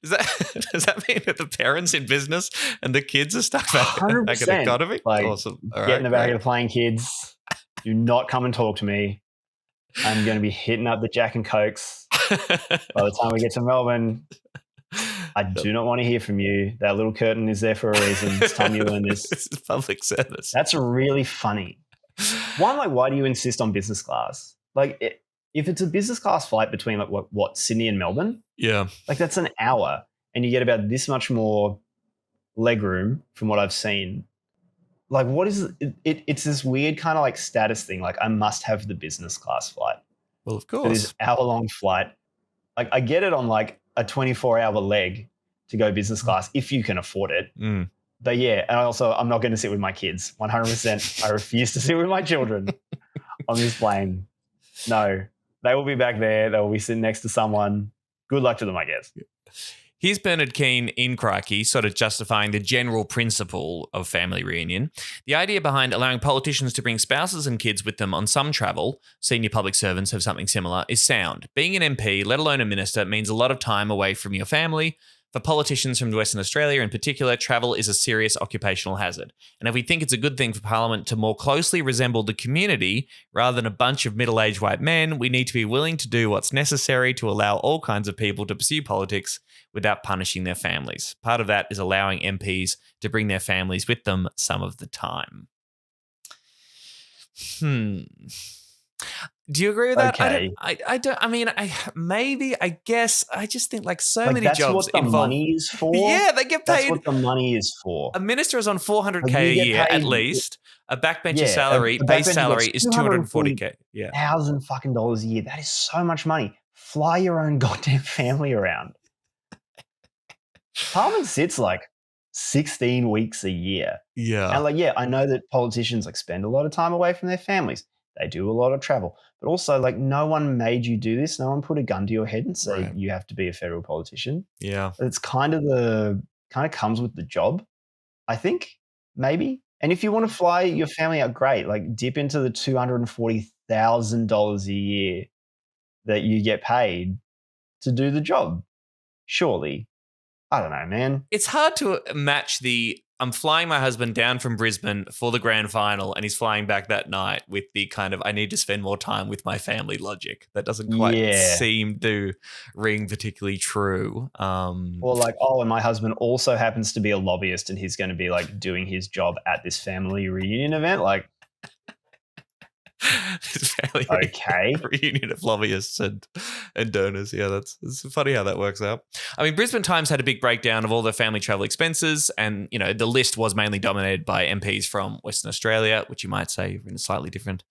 does that mean that the parents in business and the kids are stuck back in the economy? Like, awesome. All get in the back of the plane, kids. Do not come and talk to me. I'm going to be hitting up the Jack and Cokes by the time we get to Melbourne. I do not want to hear from you. That little curtain is there for a reason. It's time you learn this. This is public service. That's really funny. One, like, why do you insist on business class? Like, if it's a business class flight between like what Sydney and Melbourne, Yeah. like that's an hour, and you get about this much more leg room from what I've seen. Like, what is it? It's this weird kind of like status thing. Like, I must have the business class flight. Well, of For course. this hour-long flight. Like, I get it on like a 24-hour leg to go business class if you can afford it. Mm. But yeah, and also I'm not going to sit with my kids. 100%. I refuse to sit with my children on this plane. No, they will be back there. They will be sitting next to someone. Good luck to them, I guess. Here's Bernard Keane in Crikey, sort of justifying the general principle of family reunion. The idea behind allowing politicians to bring spouses and kids with them on some travel, senior public servants have something similar, is sound. Being an MP, let alone a minister, means a lot of time away from your family. For politicians from Western Australia in particular, travel is a serious occupational hazard. And if we think it's a good thing for Parliament to more closely resemble the community rather than a bunch of middle-aged white men, we need to be willing to do what's necessary to allow all kinds of people to pursue politics without punishing their families. Part of that is allowing MPs to bring their families with them some of the time. Do you agree with that? Okay. I don't. I mean, maybe. I guess. I just think like so Like, many that's jobs what the involve. money is for. Yeah, they get That's paid. what the money is for. A minister is on 400K Like, a you get year at paid- least. A backbencher Yeah, salary, a base backbencher salary gets is 240K. Yeah. $1,000 a year. That is so much money. Fly your own goddamn family around. Parliament sits like 16 weeks a year. Yeah. And like, yeah, I know that politicians like spend a lot of time away from their families. They do a lot of travel. But also, like, no one made you do this. No one put a gun to your head and say Right. you have to be a federal politician. Yeah. It's kind of comes with the job, I think, maybe. And if you want to fly your family out, great. Like, dip into the $240,000 a year that you get paid to do the job. Surely. I don't know, man. It's hard to match the I'm flying my husband down from Brisbane for the grand final and he's flying back that night with the kind of I need to spend more time with my family logic. That doesn't quite seem to ring particularly true. Or like, oh, and my husband also happens to be a lobbyist and he's going to be like doing his job at this family reunion event. Like, This family okay. reunion of lobbyists and donors. Yeah, it's funny how that works out. I mean, Brisbane Times had a big breakdown of all the family travel expenses, and you know the list was mainly dominated by MPs from Western Australia, which you might say are in a slightly different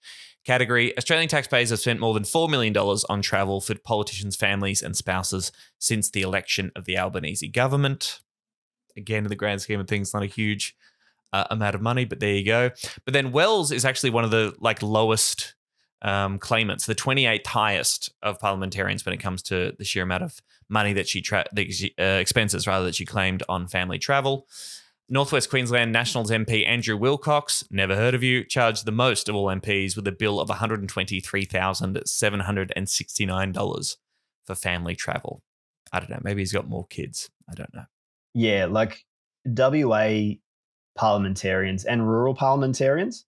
category. Australian taxpayers have spent more than $4 million on travel for politicians' families and spouses since the election of the Albanese government. Again, in the grand scheme of things, not a huge amount of money, but there you go. But then Wells is actually one of the like lowest claimants, the 28th highest of parliamentarians when it comes to the sheer amount of money that expenses rather that she claimed on family travel. Northwest Queensland Nationals MP Andrew Wilcox, never heard of you, charged the most of all MPs with a bill of $123,769 for family travel. I don't know. Maybe he's got more kids. I don't know. Yeah, like WA parliamentarians and rural parliamentarians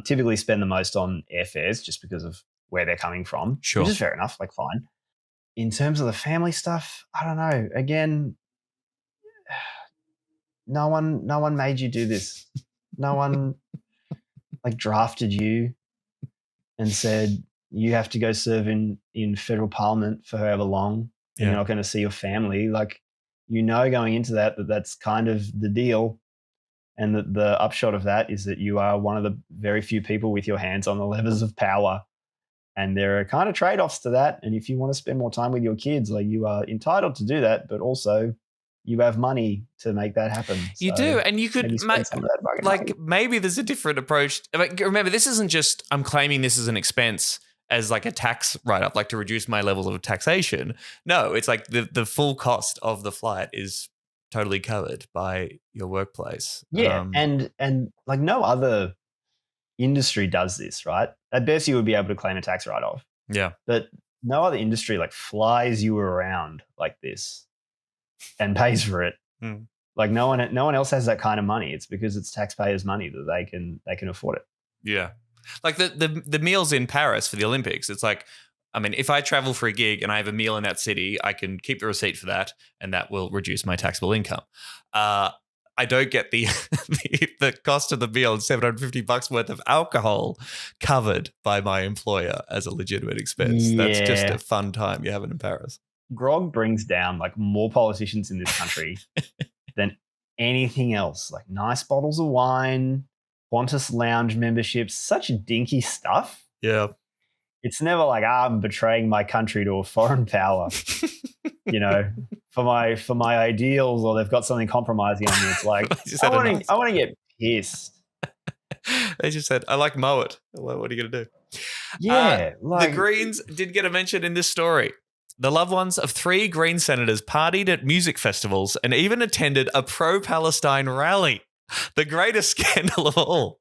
typically spend the most on airfares just because of where they're coming from. Sure. Which is fair enough, like fine. In terms of the family stuff, I don't know. Again, no one made you do this. No one like drafted you and said you have to go serve in federal parliament for however long and you're not going to see your family. Like, you know, going into that that's kind of the deal. And the upshot of that is that you are one of the very few people with your hands on the levers of power. And there are kind of trade-offs to that. And if you want to spend more time with your kids, like, you are entitled to do that, but also you have money to make that happen. You So do, and you could maybe spend some of that fucking money. maybe there's a different approach. Remember, this isn't just I'm claiming this as an expense as like a tax write-up, like to reduce my levels of taxation. No, it's like the full cost of the flight is totally covered by your workplace. Yeah, and like no other industry does this, right? At best, you would be able to claim a tax write-off, Yeah. but no other industry like flies you around like this and pays for it. Hmm. Like no one else has that kind of money. It's because it's taxpayers' money that they can afford it. Yeah. Like the meals in Paris for the Olympics. It's like, I mean, if I travel for a gig and I have a meal in that city, I can keep the receipt for that, and that will reduce my taxable income. I don't get the the cost of the meal and $750 worth of alcohol covered by my employer as a legitimate expense. That's just a fun time you're having in Paris. Grog brings down like more politicians in this country than anything else. Like nice bottles of wine, Qantas lounge memberships, such dinky stuff. Yeah. It's never like I'm betraying my country to a foreign power, for my ideals, or they've got something compromising on me. It's like I want to get pissed. They just said, I like Moet. What are you going to do? Yeah. The Greens did get a mention in this story. The loved ones of 3 Green senators partied at music festivals and even attended a pro-Palestine rally. The greatest scandal of all,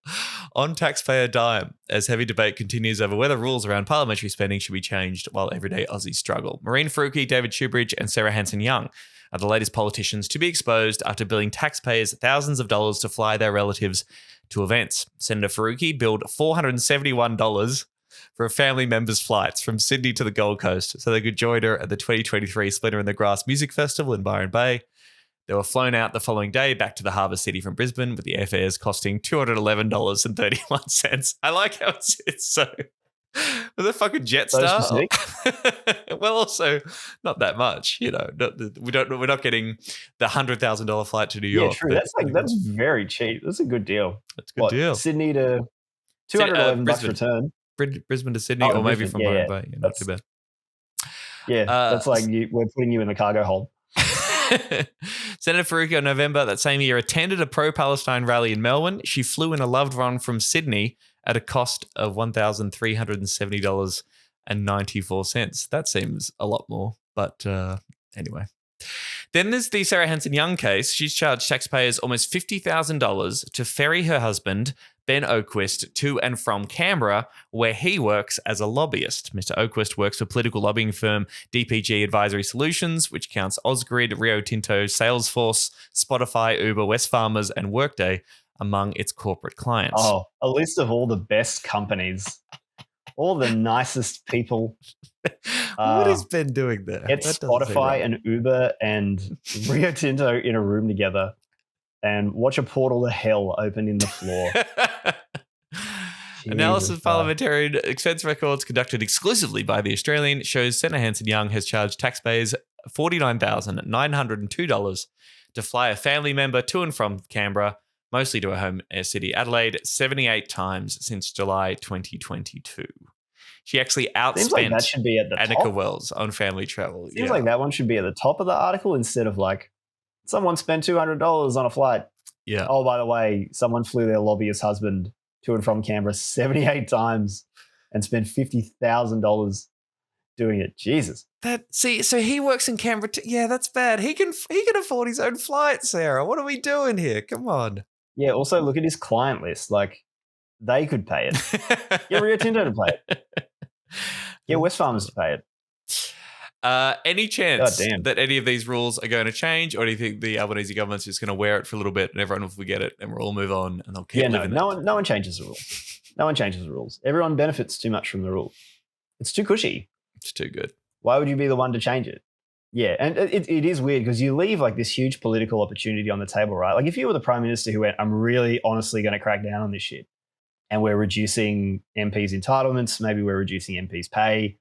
on taxpayer dime, as heavy debate continues over whether rules around parliamentary spending should be changed while everyday Aussies struggle. Maureen Faruqi, David Shoebridge and Sarah Hanson-Young are the latest politicians to be exposed after billing taxpayers thousands of dollars to fly their relatives to events. Senator Faruqi billed $471 for a family member's flights from Sydney to the Gold Coast so they could join her at the 2023 Splinter in the Grass Music Festival in Byron Bay. They were flown out the following day back to the harbour city from Brisbane, with the airfares costing $211.31. I like how it's so... With a fucking Jetstar. Well, also not that much, We're not getting the $100,000 flight to New York. Yeah, true. That's very cheap. That's a good deal. That's a good deal. Sydney to $211 return. Brisbane to Sydney, or maybe from Byron Bay. Not too bad. Yeah, that's like we're putting you in the cargo hold. Senator Faruqi in November that same year attended a pro-Palestine rally in Melbourne. She flew in a loved one from Sydney at a cost of $1,370.94. That seems a lot more, but anyway. Then there's the Sarah Hanson-Young case. She's charged taxpayers almost $50,000 to ferry her husband, Ben Oquist, to and from Canberra, where he works as a lobbyist. Mr. Oquist works for political lobbying firm DPG Advisory Solutions, which counts Ausgrid, Rio Tinto, Salesforce, Spotify, Uber, Wesfarmers, and Workday among its corporate clients. Oh, a list of all the best companies, all the nicest people. What has Ben doing there? Get Spotify and Uber and Rio Tinto in a room together and watch a portal to hell open in the floor. Analysis of parliamentary expense records conducted exclusively by The Australian shows Senator Hanson-Young has charged taxpayers $49,902 to fly a family member to and from Canberra, mostly to her home city, Adelaide, 78 times since July 2022. She actually outspent that should be at the Annika top. Wells on family travel. Seems like that one should be at the top of the article instead of like, someone spent $200 on a flight. Yeah. Oh, by the way, someone flew their lobbyist husband to and from Canberra 78 times and spent $50,000 doing it. Jesus. So he works in Canberra. Yeah, that's bad. He can afford his own flight, Sarah. What are we doing here? Come on. Yeah. Also, look at his client list. Like, they could pay it. Get Rio Tinto to pay it. Get Wesfarmers to pay it. Any chance damn. that any of these rules are going to change, or do you think the Albanese government's just going to wear it for a little bit and everyone will forget it and we'll all move on and they'll keep living no one changes the rules. No one changes the rules. Everyone benefits too much from the rule. It's too cushy. It's too good. Why would you be the one to change it? Yeah, and it is weird because you leave like this huge political opportunity on the table, right? Like if you were the Prime Minister who went, I'm really honestly going to crack down on this shit and we're reducing MPs' entitlements, maybe we're reducing MPs' pay,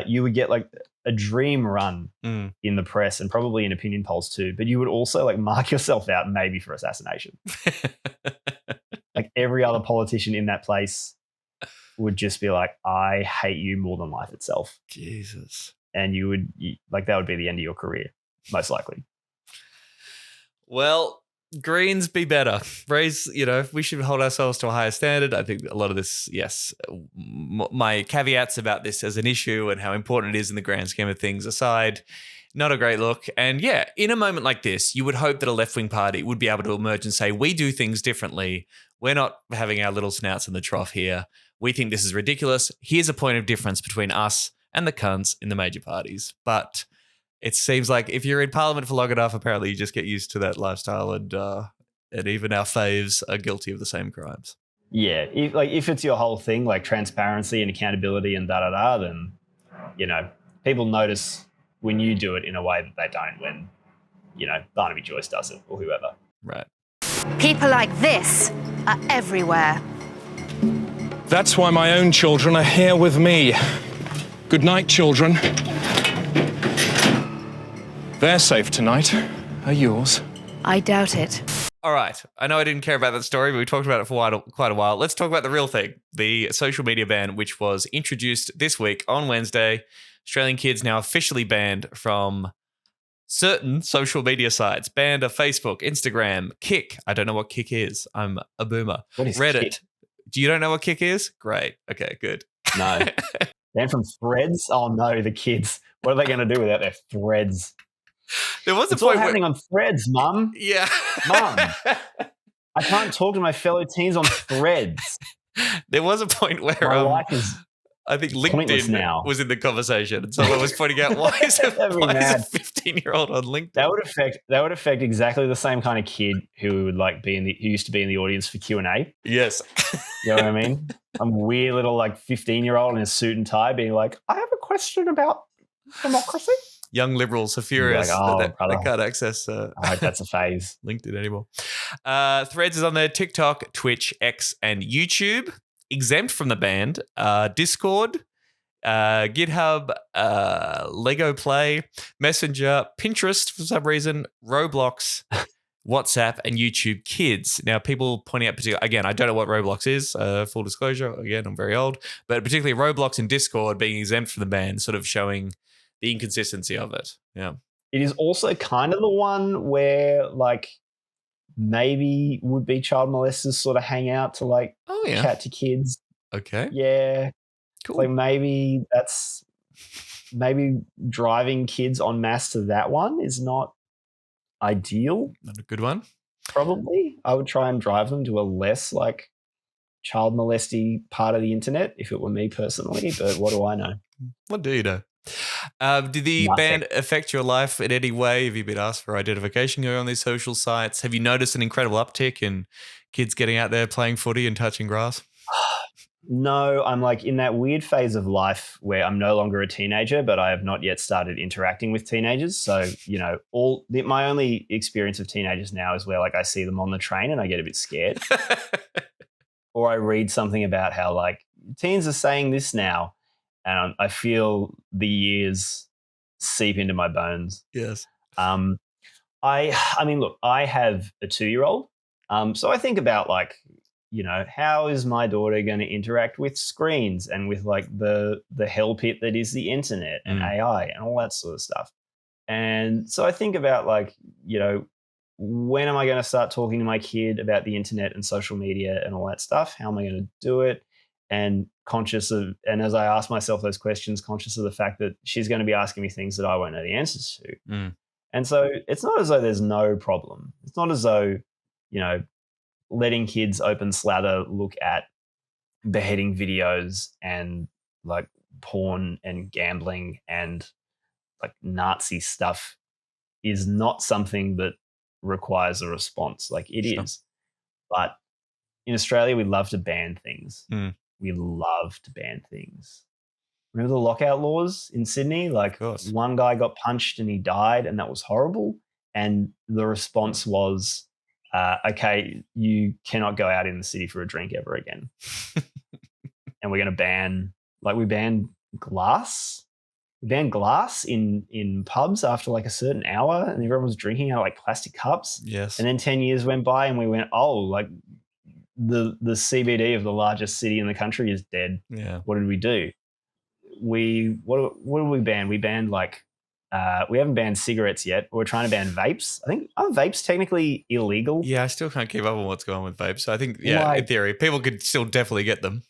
you would get like a dream run in the press and probably in opinion polls too, but you would also like mark yourself out maybe for assassination. Like every other politician in that place would just be like, I hate you more than life itself. Jesus. And that would be the end of your career, most likely. Well, Greens be better. Raise, we should hold ourselves to a higher standard. I think a lot of this, yes, my caveats about this as an issue and how important it is in the grand scheme of things aside, not a great look. And yeah, in a moment like this, you would hope that a left-wing party would be able to emerge and say, we do things differently. We're not having our little snouts in the trough here. We think this is ridiculous. Here's a point of difference between us and the cunts in the major parties. But it seems like if you're in Parliament for long enough, apparently you just get used to that lifestyle, and even our faves are guilty of the same crimes. Yeah, if it's your whole thing, like transparency and accountability and then people notice when you do it in a way that they don't when Barnaby Joyce does it or whoever. Right. People like this are everywhere. That's why my own children are here with me. Good night, children. They're safe tonight. Are yours? I doubt it. All right. I know I didn't care about that story, but we talked about it for quite a while. Let's talk about the real thing, the social media ban, which was introduced this week on Wednesday. Australian kids now officially banned from certain social media sites. Banned of Facebook, Instagram, Kik. I don't know what Kik is. I'm a boomer. What is Reddit. Kik? Do you don't know what Kik is? Great. Okay, good. No. Banned from Threads? Oh no, the kids. What are they going to do without their Threads? There was it's all happening on Threads, Mum. Yeah. Mum. I can't talk to my fellow teens on Threads. There was a point where my life is I think LinkedIn now. was in the conversation, and someone was pointing out why is a 15-year-old on LinkedIn? That would affect exactly the same kind of kid who would who used to be in the audience for Q&A. Yes. You know what I mean? I'm weird little 15-year-old in a suit and tie being like, I have a question about democracy. Young liberals are furious that they can't access I hope that's a phase. LinkedIn anymore. Threads is on there, TikTok, Twitch, X, and YouTube. Exempt from the ban. Discord, GitHub, Lego Play, Messenger, Pinterest for some reason, Roblox, WhatsApp, and YouTube Kids. Now, people pointing out, again, I don't know what Roblox is, full disclosure. Again, I'm very old. But particularly Roblox and Discord being exempt from the ban, sort of showing the inconsistency of it. Yeah. It is also kind of the one where, maybe would-be child molesters sort of hang out to, chat to kids. Okay. Yeah. Cool. Maybe driving kids en masse to that one is not ideal. Not a good one. Probably. I would try and drive them to a less, child molesty part of the internet if it were me personally, but what do I know? What do you know? Did the ban affect your life in any way? Have you been asked for identification going on these social sites? Have you noticed an incredible uptick in kids getting out there playing footy and touching grass? No, I'm in that weird phase of life where I'm no longer a teenager, but I have not yet started interacting with teenagers. So, my only experience of teenagers now is where I see them on the train and I get a bit scared. Or I read something about how teens are saying this now. And I feel the years seep into my bones. Yes. I mean, look, I have a 2-year-old. So I think about how is my daughter going to interact with screens and with the hell pit that is the internet and AI and all that sort of stuff. And so I think about when am I going to start talking to my kid about the internet and social media and all that stuff? How am I going to do it? And as I ask myself those questions, conscious of the fact that she's going to be asking me things that I won't know the answers to. And so it's not as though there's no problem. It's not as though, letting kids open slather look at beheading videos and porn and gambling and Nazi stuff is not something that requires a response. It is. But in Australia, we love to ban things. We love to ban things. Remember the lockout laws in Sydney? One guy got punched and he died, and that was horrible. And the response was, okay, you cannot go out in the city for a drink ever again. And we're going to ban, we banned glass. We banned glass in pubs after a certain hour, and everyone was drinking out of plastic cups. Yes. And then 10 years went by and we went, the CBD of the largest city in the country is dead. Yeah. What did we do? What did we ban? We banned We haven't banned cigarettes yet. We're trying to ban vapes. I think, are vapes technically illegal? Yeah, I still can't keep up on what's going on with vapes. So I think, in theory, people could still definitely get them.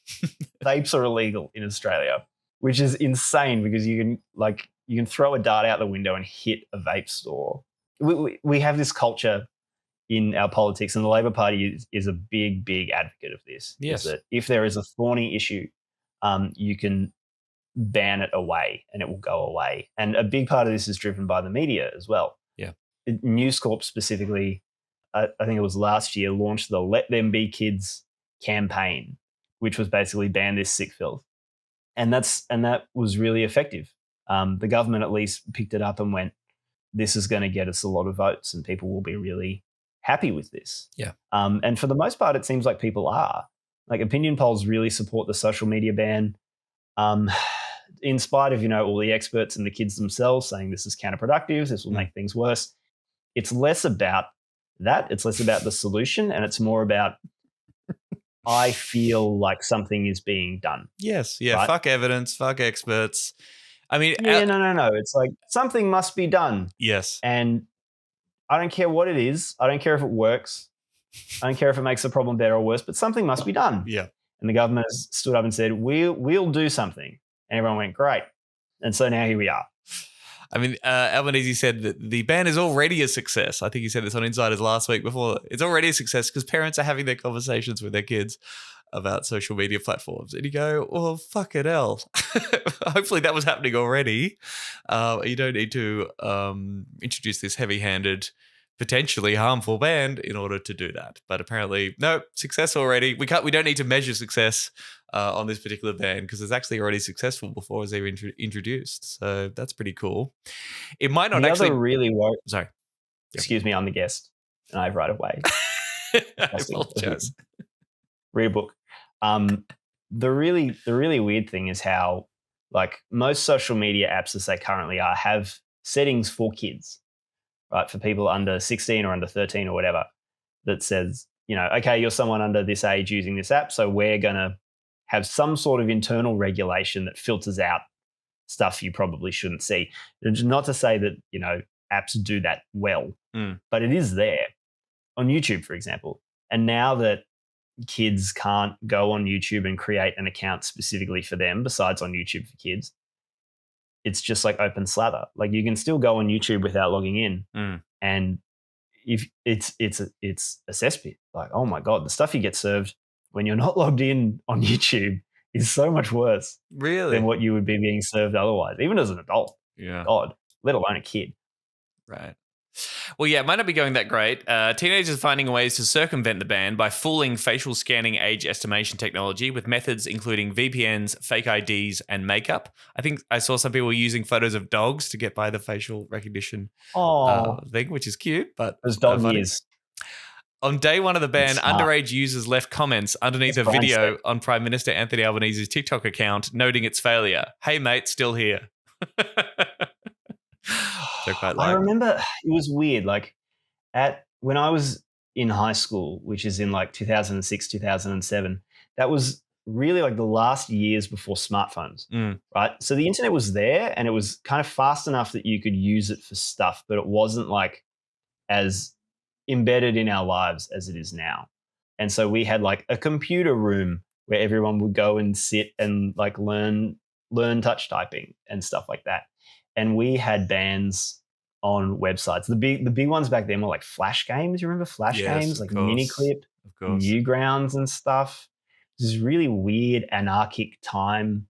Vapes are illegal in Australia, which is insane because you can throw a dart out the window and hit a vape store. We have this culture in our politics, and the Labor Party is a big, big advocate of this. Yes. Is that if there is a thorny issue, you can ban it away and it will go away. And a big part of this is driven by the media as well. Yeah. News Corp specifically, I think it was last year, launched the Let Them Be Kids campaign, which was basically ban this sick filth. And that was really effective. The government at least picked it up and went, this is going to get us a lot of votes and people will be really happy with this. Yeah. And for the most part, it seems like people are. Like opinion polls really support the social media ban. In spite of, all the experts and the kids themselves saying this is counterproductive, this will make things worse. It's less about that. It's less about the solution, and it's more about I feel like something is being done. Yes. Yeah. Right? Fuck evidence. Fuck experts. I mean, no. It's like something must be done. Yes. And I don't care what it is. I don't care if it works. I don't care if it makes the problem better or worse, but something must be done. Yeah. And the government has stood up and said, we'll do something. And everyone went, great. And so now here we are. I mean, Albanese said that the ban is already a success. I think he said this on Insiders last week before. It's already a success because parents are having their conversations with their kids about social media platforms. And you go, well, fuck it, hell. Hopefully that was happening already. You don't need to introduce this heavy-handed, potentially harmful ban in order to do that. But apparently, no, success already. We don't need to measure success on this particular ban because it's actually already successful before it was even introduced. So that's pretty cool. It might not actually... Sorry. Excuse me, I'm the guest and I've right away. I apologize. Read a book. The really weird thing is how like most social media apps as they currently are have settings for kids. Right, for people under 16 or under 13 or whatever, that says, okay, you're someone under this age using this app, so we're going to have some sort of internal regulation that filters out stuff you probably shouldn't see. Not to say that, apps do that well, but it is there. On YouTube, for example. And now that kids can't go on YouTube and create an account specifically for them, besides on YouTube for Kids, it's just like open slather. Like you can still go on YouTube without logging in, and if it's a cesspit. Like, oh my god, the stuff you get served when you're not logged in on YouTube is so much worse, than what you would be being served otherwise, even as an adult. Yeah, God, let alone a kid. Right. Well, yeah, it might not be going that great. Teenagers are finding ways to circumvent the ban by fooling facial scanning age estimation technology with methods including VPNs, fake IDs, and makeup. I think I saw some people using photos of dogs to get by the facial recognition thing, which is cute. But those dog ears. On day one of the ban, underage users left comments underneath a video on Prime Minister Anthony Albanese's TikTok account noting its failure. Hey, mate, still here. I remember it was weird. Like when I was in high school, which is in like 2006, 2007, that was really like the last years before smartphones, right? So the internet was there and it was kind of fast enough that you could use it for stuff, but it wasn't like as embedded in our lives as it is now. And so we had like a computer room where everyone would go and sit and like learn touch typing and stuff like that. And we had bans on websites. The big ones back then were like Flash games. You remember Flash games? Like Miniclip, Newgrounds and stuff. This really weird anarchic time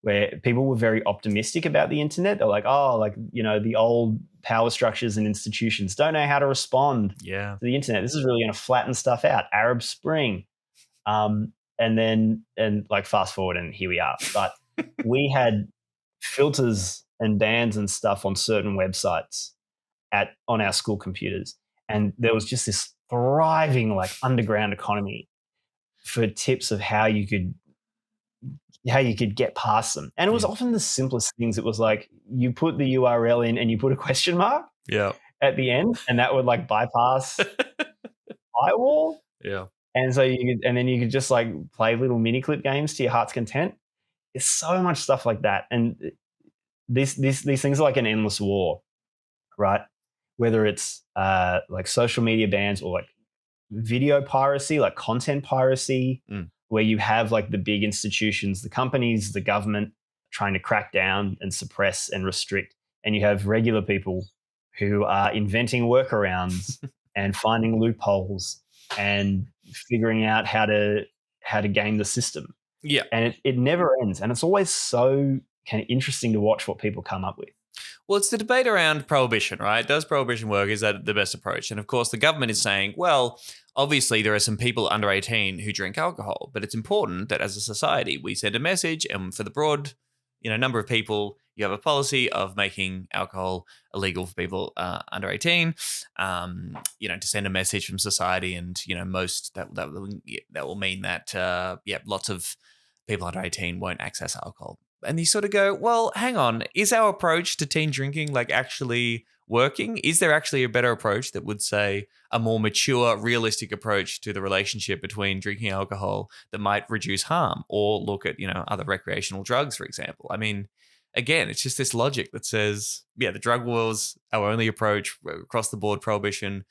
where people were very optimistic about the internet. They're like, the old power structures and institutions don't know how to respond to the internet. This is really going to flatten stuff out. Arab Spring. And fast forward and here we are. But we had filters and bans and stuff on certain websites on our school computers. And there was just this thriving like underground economy for tips of how you could get past them. And it was often the simplest things. It was like you put the URL in and you put a question mark at the end, and that would like bypass firewall. Yeah. And so then you could just like play little mini clip games to your heart's content. There's so much stuff like that. And these things are like an endless war, right? Whether it's like social media bans or like video piracy, like content piracy, where you have like the big institutions, the companies, the government trying to crack down and suppress and restrict, and you have regular people who are inventing workarounds and finding loopholes and figuring out how to game the system. Yeah. And it never ends. And it's always so kind of interesting to watch what people come up with. Well, it's the debate around prohibition, right? Does prohibition work? Is that the best approach? And of course, the government is saying, well, obviously there are some people under 18 who drink alcohol, but it's important that as a society we send a message, and for the broad, number of people, you have a policy of making alcohol illegal for people under 18, to send a message from society, and most that will mean that lots of people under 18 won't access alcohol. And you sort of go, well, hang on, is our approach to teen drinking like actually working? Is there actually a better approach that would say a more mature, realistic approach to the relationship between drinking alcohol that might reduce harm, or look at, other recreational drugs, for example? I mean, again, it's just this logic that says, the drug war's our only approach. Across the board, prohibition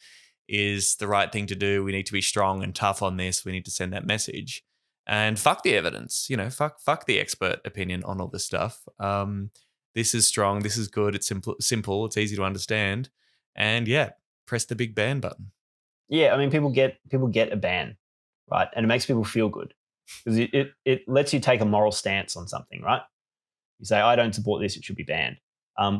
is the right thing to do. We need to be strong and tough on this. We need to send that message. And fuck the evidence, fuck the expert opinion on all this stuff. This is strong. This is good. It's simple. It's easy to understand. And press the big ban button. Yeah, I mean, people get a ban, right? And it makes people feel good because it lets you take a moral stance on something, right? You say, I don't support this. It should be banned.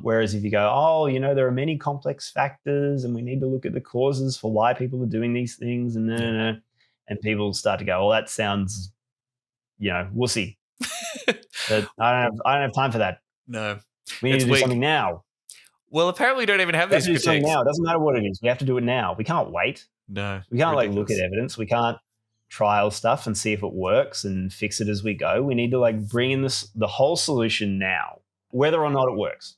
Whereas if you go, there are many complex factors and we need to look at the causes for why people are doing these things, and no. And people start to go, well, that sounds, wussy. But I don't have time for that. No. We need to do something now. Well, apparently we don't even have these critiques. Now. It doesn't matter what it is. We have to do it now. We can't wait. No. We can't look at evidence. We can't trial stuff and see if it works and fix it as we go. We need to bring in the whole solution now, whether or not it works.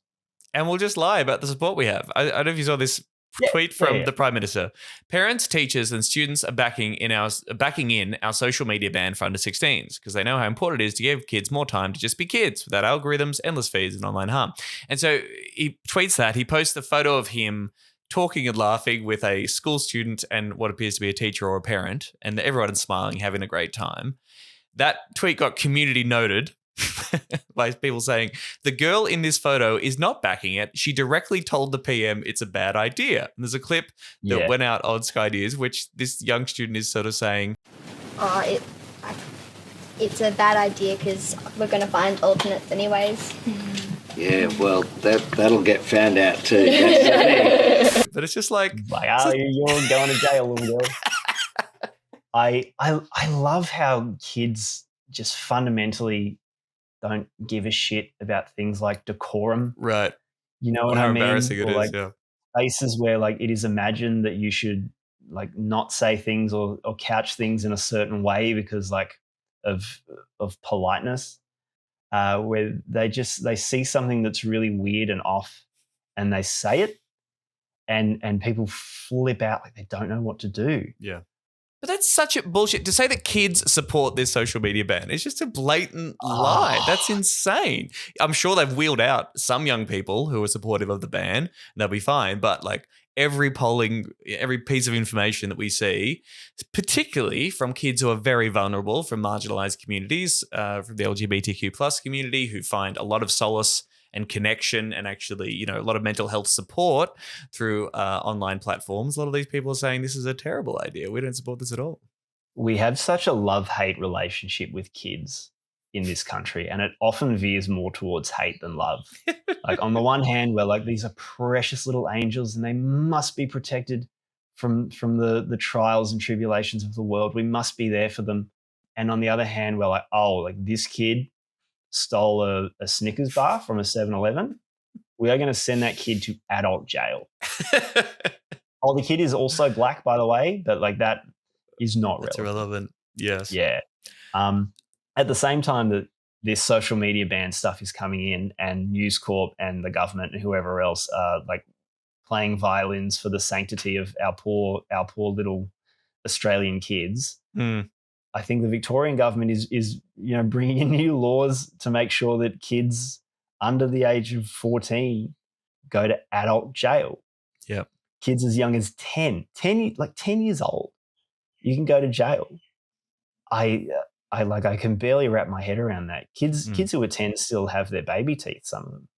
And we'll just lie about the support we have. I don't know if you saw this tweet from the Prime Minister. Parents, teachers, and students are backing in our social media ban for under 16s because they know how important it is to give kids more time to just be kids without algorithms, endless feeds, and online harm. And so he tweets that. He posts a photo of him talking and laughing with a school student and what appears to be a teacher or a parent, and everyone is smiling, having a great time. That tweet got community noted by people saying, the girl in this photo is not backing it. She directly told the PM it's a bad idea. And there's a clip that went out on Sky News, which this young student is sort of saying, it's a bad idea because we're going to find alternates anyways. Yeah, well, that'll get found out too. But it's just like you're going to jail, little girl. I love how kids just fundamentally don't give a shit about things like decorum. Right. You know what how I mean? Embarrassing it is, yeah. Places where it is imagined that you should not say things or couch things in a certain way because of politeness. Where they see something that's really weird and off and they say it and people flip out like they don't know what to do. Yeah. But that's such a bullshit. To say that kids support this social media ban is just a blatant lie. That's insane. I'm sure they've wheeled out some young people who are supportive of the ban and they'll be fine. But every piece of information that we see, particularly from kids who are very vulnerable, from marginalized communities, from the LGBTQ plus community, who find a lot of solace and connection and actually, a lot of mental health support through online platforms. A lot of these people are saying this is a terrible idea. We don't support this at all. We have such a love-hate relationship with kids in this country, and it often veers more towards hate than love. On the one hand, we're these are precious little angels and they must be protected from the trials and tribulations of the world. We must be there for them. And on the other hand, we're this kid stole a Snickers bar from a 7-Eleven. We are going to send that kid to adult jail. The kid is also black, by the way, but that is not relevant. That's irrelevant. Yes. Yeah. At the same time that this social media ban stuff is coming in and News Corp and the government and whoever else are playing violins for the sanctity of our poor little Australian kids. I think the Victorian government is bringing in new laws to make sure that kids under the age of 14 go to adult jail. Yep. Kids as young as 10 years old, you can go to jail. I can barely wrap my head around that. Kids who are 10 still have their baby teeth, some of them.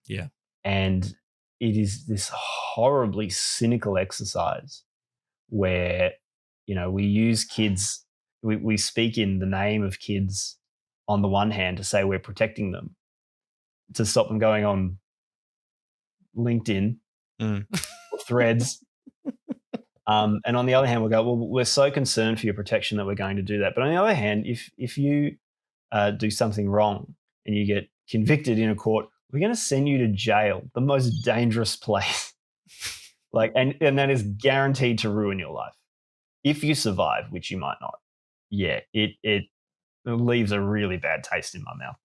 Yeah. And it is this horribly cynical exercise where, we use kids, we speak in the name of kids on the one hand to say we're protecting them, to stop them going on LinkedIn or Threads. And on the other hand, we'll go, well, we're so concerned for your protection that we're going to do that. But on the other hand, if you do something wrong and you get convicted in a court, we're going to send you to jail, the most dangerous place. And that is guaranteed to ruin your life. If you survive, which you might not. Yeah, it leaves a really bad taste in my mouth.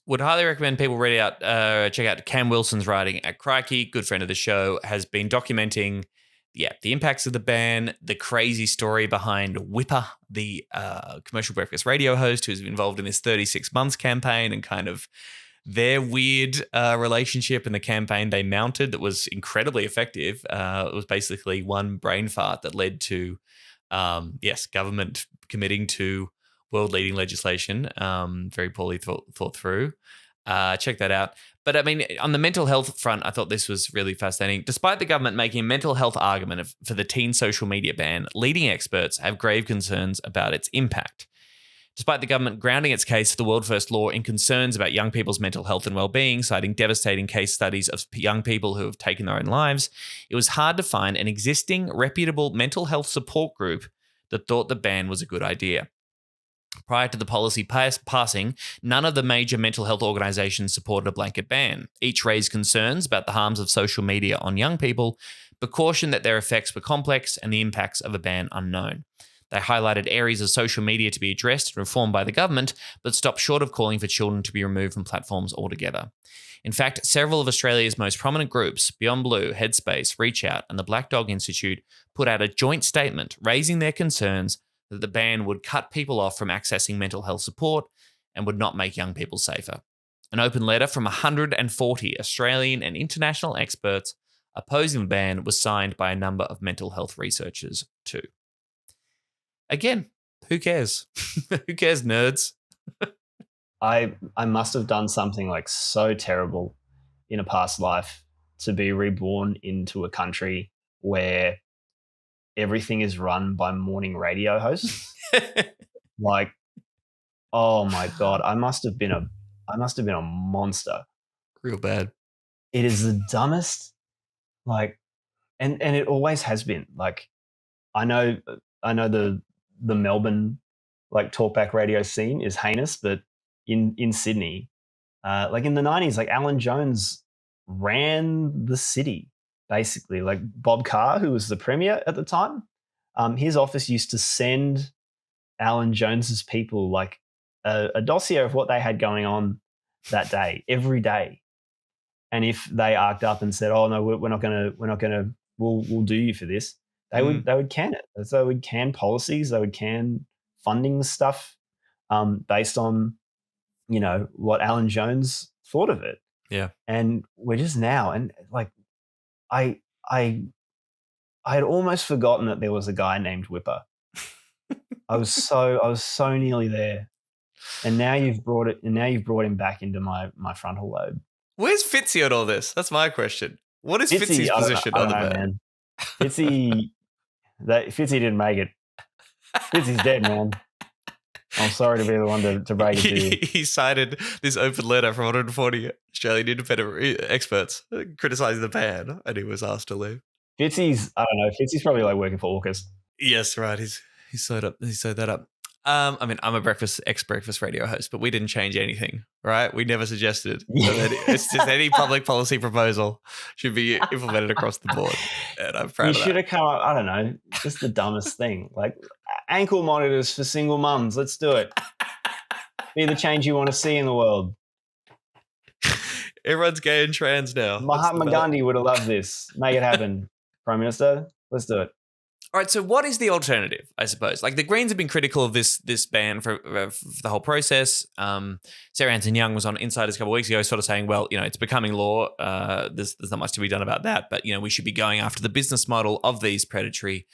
Would highly recommend people check out Cam Wilson's writing at Crikey, good friend of the show, has been documenting the impacts of the ban, the crazy story behind Whipper, the commercial breakfast radio host who's involved in this 36 months campaign, and kind of their weird relationship and the campaign they mounted that was incredibly effective. It was basically one brain fart that led to, government committing to world-leading legislation, very poorly thought through. Check that out. But I mean, on the mental health front, I thought this was really fascinating. Despite the government making a mental health argument for the teen social media ban, leading experts have grave concerns about its impact. Despite the government grounding its case for the world first law in concerns about young people's mental health and well-being, citing devastating case studies of young people who have taken their own lives, it was hard to find an existing reputable mental health support group that thought the ban was a good idea. Prior to the policy passing, none of the major mental health organisations supported a blanket ban. Each raised concerns about the harms of social media on young people, but cautioned that their effects were complex and the impacts of a ban unknown. They highlighted areas of social media to be addressed and reformed by the government, but stopped short of calling for children to be removed from platforms altogether. In fact, several of Australia's most prominent groups, Beyond Blue, Headspace, Reach Out, and the Black Dog Institute, put out a joint statement raising their concerns that the ban would cut people off from accessing mental health support and would not make young people safer. An open letter from 140 Australian and international experts opposing the ban was signed by a number of mental health researchers too. Again, who cares? Who cares, nerds? I must have done something so terrible in a past life to be reborn into a country where everything is run by morning radio hosts. Oh my God, I must have been a monster. Real bad. It is the dumbest, and it always has been. I know the Melbourne talkback radio scene is heinous, but in Sydney, in the 90s, Alan Jones ran the city. Basically, Bob Carr, who was the premier at the time, his office used to send Alan Jones's people a dossier of what they had going on that day, every day. And if they arced up and said, "Oh no, we're not gonna, we'll do you for this," they would can it. So they would can policies, they would can funding stuff based on what Alan Jones thought of it. Yeah, and we're just now and I had almost forgotten that there was a guy named Whipper. I was so nearly there, and now you've brought him back into my frontal lobe. Where's Fitzy on all this? That's my question. What is Fitzy's position on the ban? Fitzy didn't make it. Fitzy's dead, man. I'm sorry to be the one to break it to you. He cited this open letter from 140 Australian independent experts criticising the ban, and he was asked to leave. Fitzy's probably working for Orcas. Yes, right. He sewed that up. I'm a ex-breakfast radio host, but we didn't change anything, right? We never suggested that it's just any public policy proposal should be implemented across the board. And I'm proud of that. You should have come up, I don't know, just the dumbest thing. Ankle monitors for single mums. Let's do it. Be the change you want to see in the world. Everyone's gay and trans now. Mahatma Gandhi would have loved this. Make it happen. Prime Minister, let's do it. All right, so what is the alternative, I suppose? Like the Greens have been critical of this ban for the whole process. Sarah Anson-Young was on Insiders a couple of weeks ago sort of saying, well, it's becoming law. There's not much to be done about that. But, we should be going after the business model of these predatory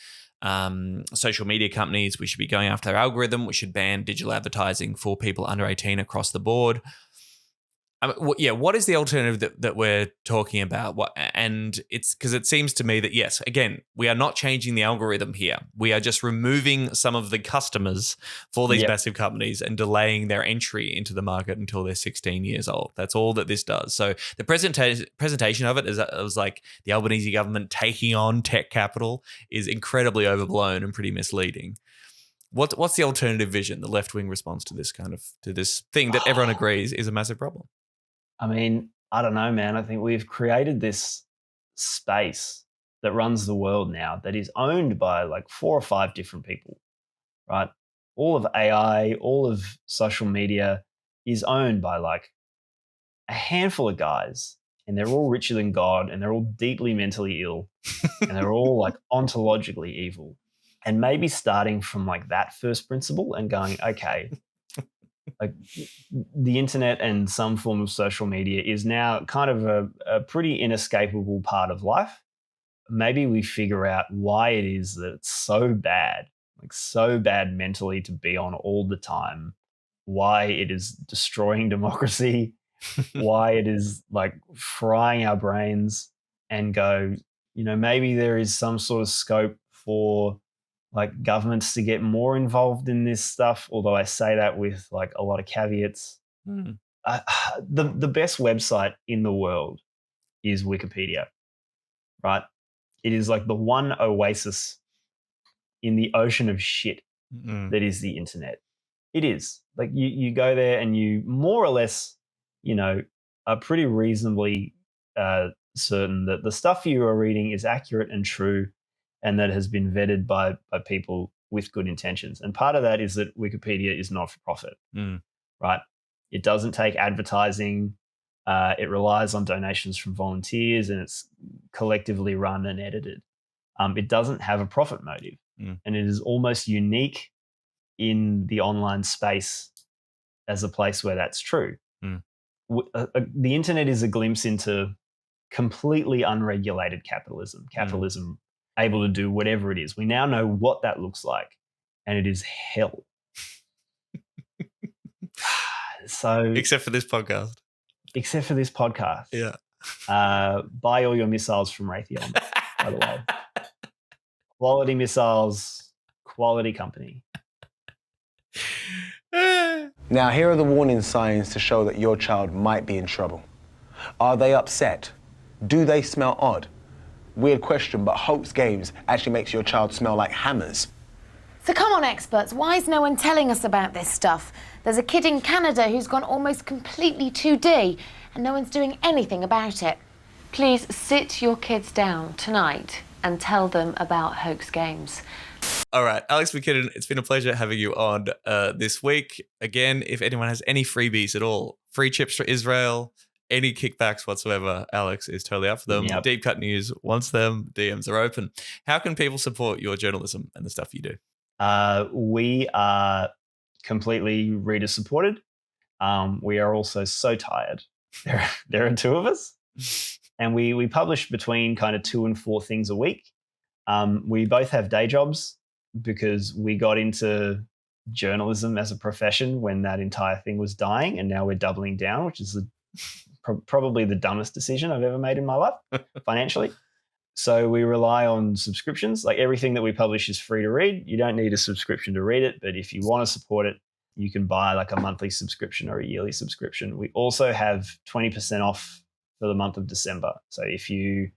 social media companies. We should be going after their algorithm. We should ban digital advertising for people under 18 across the board. What is the alternative that we're talking about? And it's because it seems to me that, yes, again, we are not changing the algorithm here. We are just removing some of the customers for these massive companies and delaying their entry into the market until they're 16 years old. That's all that this does. So the presentation of it was like the Albanese government taking on tech capital is incredibly overblown and pretty misleading. What's the alternative vision, the left-wing response to this to this thing that everyone agrees is a massive problem? I mean, I don't know, man. I think we've created this space that runs the world now that is owned by like 4 or 5 different people, right? All of AI, all of social media is owned by like a handful of guys, and they're all richer than God, and they're all deeply mentally ill, and they're all like ontologically evil. And maybe starting from like that first principle and going, okay, like the internet and some form of social media is now kind of a pretty inescapable part of life. Maybe we figure out why it is that it's so bad, like so bad mentally to be on all the time, why it is destroying democracy, why it is like frying our brains, and go, maybe there is some sort of scope for like governments to get more involved in this stuff, although I say that with like a lot of caveats. The best website in the world is Wikipedia, right? It is like the one oasis in the ocean of shit that is the internet. It is. Like you go there and you more or less, are pretty reasonably certain that the stuff you are reading is accurate and true, and that has been vetted by people with good intentions. And part of that is that Wikipedia is not for profit, right? It doesn't take advertising. It relies on donations from volunteers, and it's collectively run and edited. It doesn't have a profit motive, and it is almost unique in the online space as a place where that's true. The internet is a glimpse into completely unregulated capitalism able to do whatever it is. We now know what that looks like, and it is hell. So, except for this podcast. Yeah. Buy all your missiles from Raytheon, by the way. Quality missiles, quality company. Now, here are the warning signs to show that your child might be in trouble. Are they upset? Do they smell odd? Weird question, but Hope's Games actually makes your child smell like hammers. So come on, experts, why is no one telling us about this stuff? There's a kid in Canada who's gone almost completely 2D, and no one's doing anything about it. Please sit your kids down tonight and tell them about Hope's Games. All right, Alex McKinnon, it's been a pleasure having you on this week. Again, if anyone has any freebies at all, free trips to Israel, any kickbacks whatsoever, Alex is totally up for them. Yep. Deepcut News wants them. DMs are open. How can people support your journalism and the stuff you do? We are completely reader supported. We are also so tired. There are 2 of us, and we publish between kind of 2 and 4 things a week. We both have day jobs because we got into journalism as a profession when that entire thing was dying, and now we're doubling down, which is probably the dumbest decision I've ever made in my life financially. So we rely on subscriptions. Like everything that we publish is free to read. You don't need a subscription to read it, but if you want to support it, you can buy like a monthly subscription or a yearly subscription. We also have 20% off for the month of December. So if you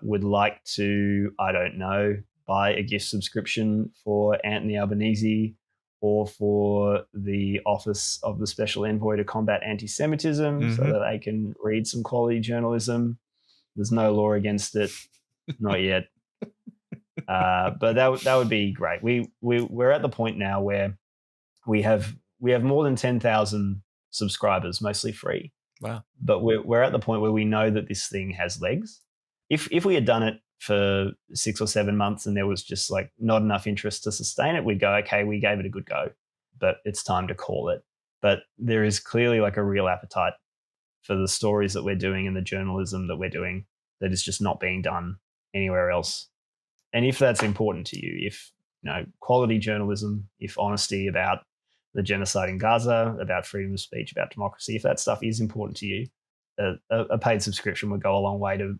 would like to, I don't know, buy a gift subscription for Anthony Albanese or for the Office of the Special Envoy to Combat Anti-Semitism so that they can read some quality journalism. There's no law against it, not yet. But that would be great. We're at the point now where we have more than 10,000 subscribers, mostly free. Wow. But we're at the point where we know that this thing has legs. If we had done it for 6 or 7 months and there was just like not enough interest to sustain it, we'd go, okay, we gave it a good go, but it's time to call it. But there is clearly like a real appetite for the stories that we're doing and the journalism that we're doing that is just not being done anywhere else. And if that's important to you, if quality journalism, if honesty about the genocide in Gaza, about freedom of speech, about democracy, if that stuff is important to you, a paid subscription would go a long way to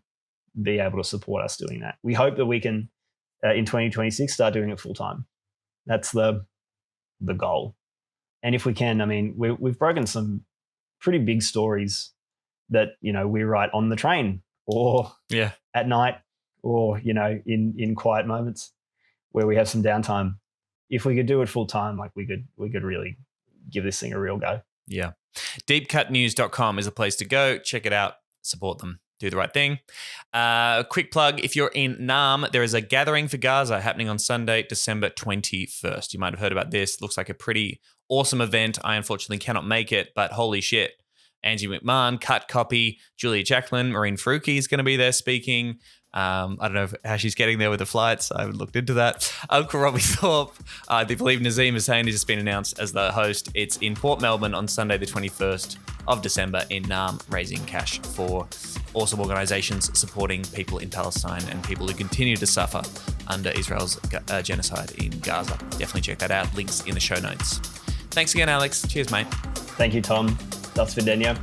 be able to support us doing that. We hope that we can, in 2026, start doing it full time. That's the goal. And if we can, I mean, we've broken some pretty big stories that, we write on the train or at night or, in quiet moments where we have some downtime. If we could do it full time, like we could really give this thing a real go. Yeah. Deepcutnews.com is a place to go. Check it out. Support them. Do the right thing. Quick plug, if you're in Naarm, there is a Gathering for Gaza happening on Sunday, December 21st. You might have heard about this. Looks like a pretty awesome event. I unfortunately cannot make it, but holy shit. Angie McMahon, Cut Copy, Julia Jacqueline, Maureen Faruqi is going to be there speaking. I don't know how she's getting there with the flights. I haven't looked into that. Uncle Robbie Thorpe. I believe Nazim Hussain has just been announced as the host. It's in Port Melbourne on Sunday, the 21st of December in Naarm, raising cash for awesome organisations supporting people in Palestine and people who continue to suffer under Israel's genocide in Gaza. Definitely check that out. Links in the show notes. Thanks again, Alex. Cheers, mate. Thank you, Tom. Das Videnia.